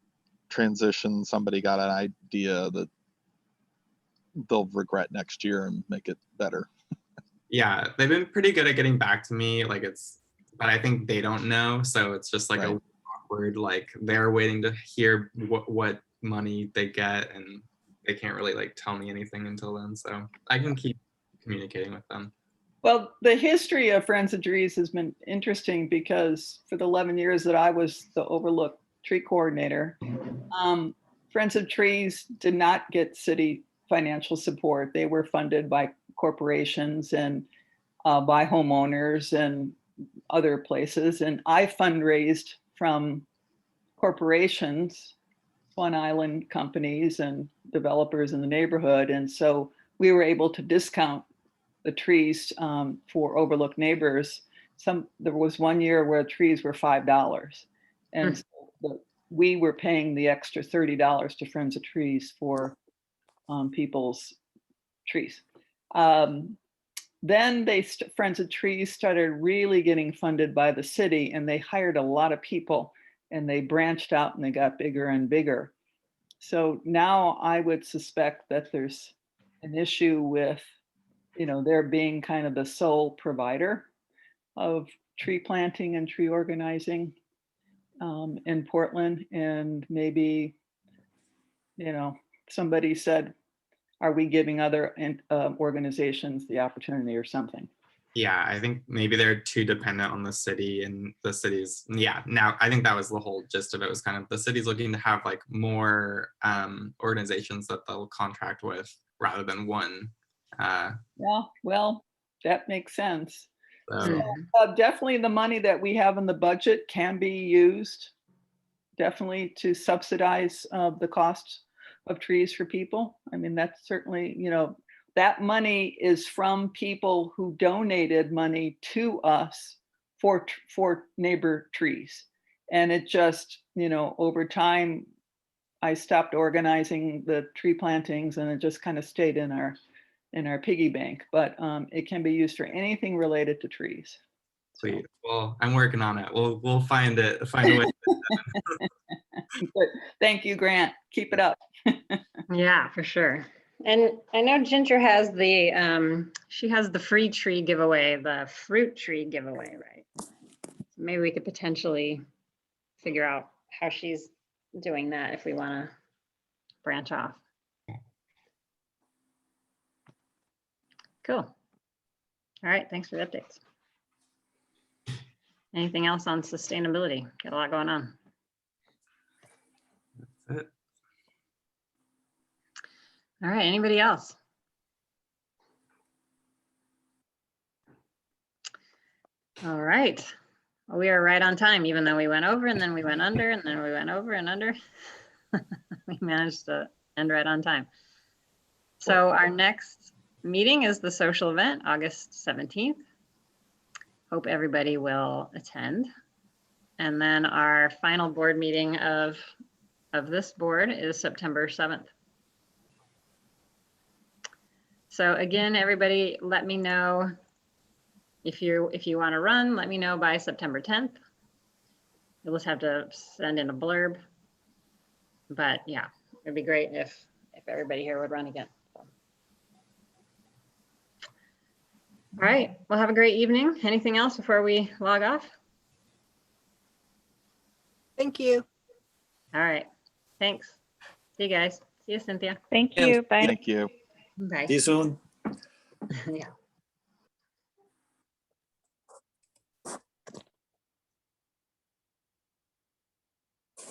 transitions. Somebody got an idea that they'll regret next year and make it better. Yeah, they've been pretty good at getting back to me. Like but I think they don't know. So it's just like a awkward, like they're waiting to hear what money they get, and they can't really like tell me anything until then. So I can keep communicating with them. Well, the history of Friends of Trees has been interesting because for the 11 years that I was the Overlook tree coordinator, Friends of Trees did not get city financial support. They were funded by corporations and by homeowners and other places. And I fundraised from corporations, Swan Island companies and developers in the neighborhood. And so we were able to discount the trees for Overlook neighbors. There was one year where trees were $5. And so we were paying the extra $30 to Friends of Trees for people's trees. Then Friends of Trees started really getting funded by the city, and they hired a lot of people, and they branched out and they got bigger and bigger. So now I would suspect that there's an issue with, there being kind of the sole provider of tree planting and tree organizing in Portland. And maybe, somebody said, are we giving other organizations the opportunity or something? Yeah, I think maybe they're too dependent on the city, and the city's, yeah, now I think that was the whole gist of it, was kind of the city's looking to have like more organizations that they'll contract with rather than one. Yeah, well, that makes sense. So Definitely the money that we have in the budget can be used definitely to subsidize the cost of trees for people. I mean, that's certainly, you know, that money is from people who donated money to us for neighbor trees. And it just, you know, over time, I stopped organizing the tree plantings and it just kind of stayed in our piggy bank. But it can be used for anything related to trees. So. sweet. Well, I'm working on it. We'll find a way. Good. Thank you, Grant. Keep it up. Yeah, for sure. And I know Ginger has she has the free tree giveaway, the fruit tree giveaway, right? So maybe we could potentially figure out how she's doing that if we want to branch off. Cool. All right, thanks for the updates. Anything else on sustainability? Got a lot going on. That's it. All right, anybody else? All right. Well, we are right on time, even though we went over and then we went under and then we went over and under. We managed to end right on time. So our next meeting is the social event, August 17th. Hope everybody will attend. And then our final board meeting of this board is September 7th. So again, everybody, let me know if you want to run, let me know by September 10th. You'll just have to send in a blurb. But yeah, it'd be great if everybody here would run again. So. All right, well, have a great evening. Anything else before we log off? Thank you. All right, thanks. See you guys. See you, Cynthia. Thank Yes, you. Bye. Thank you. Bye. See you soon. Yeah.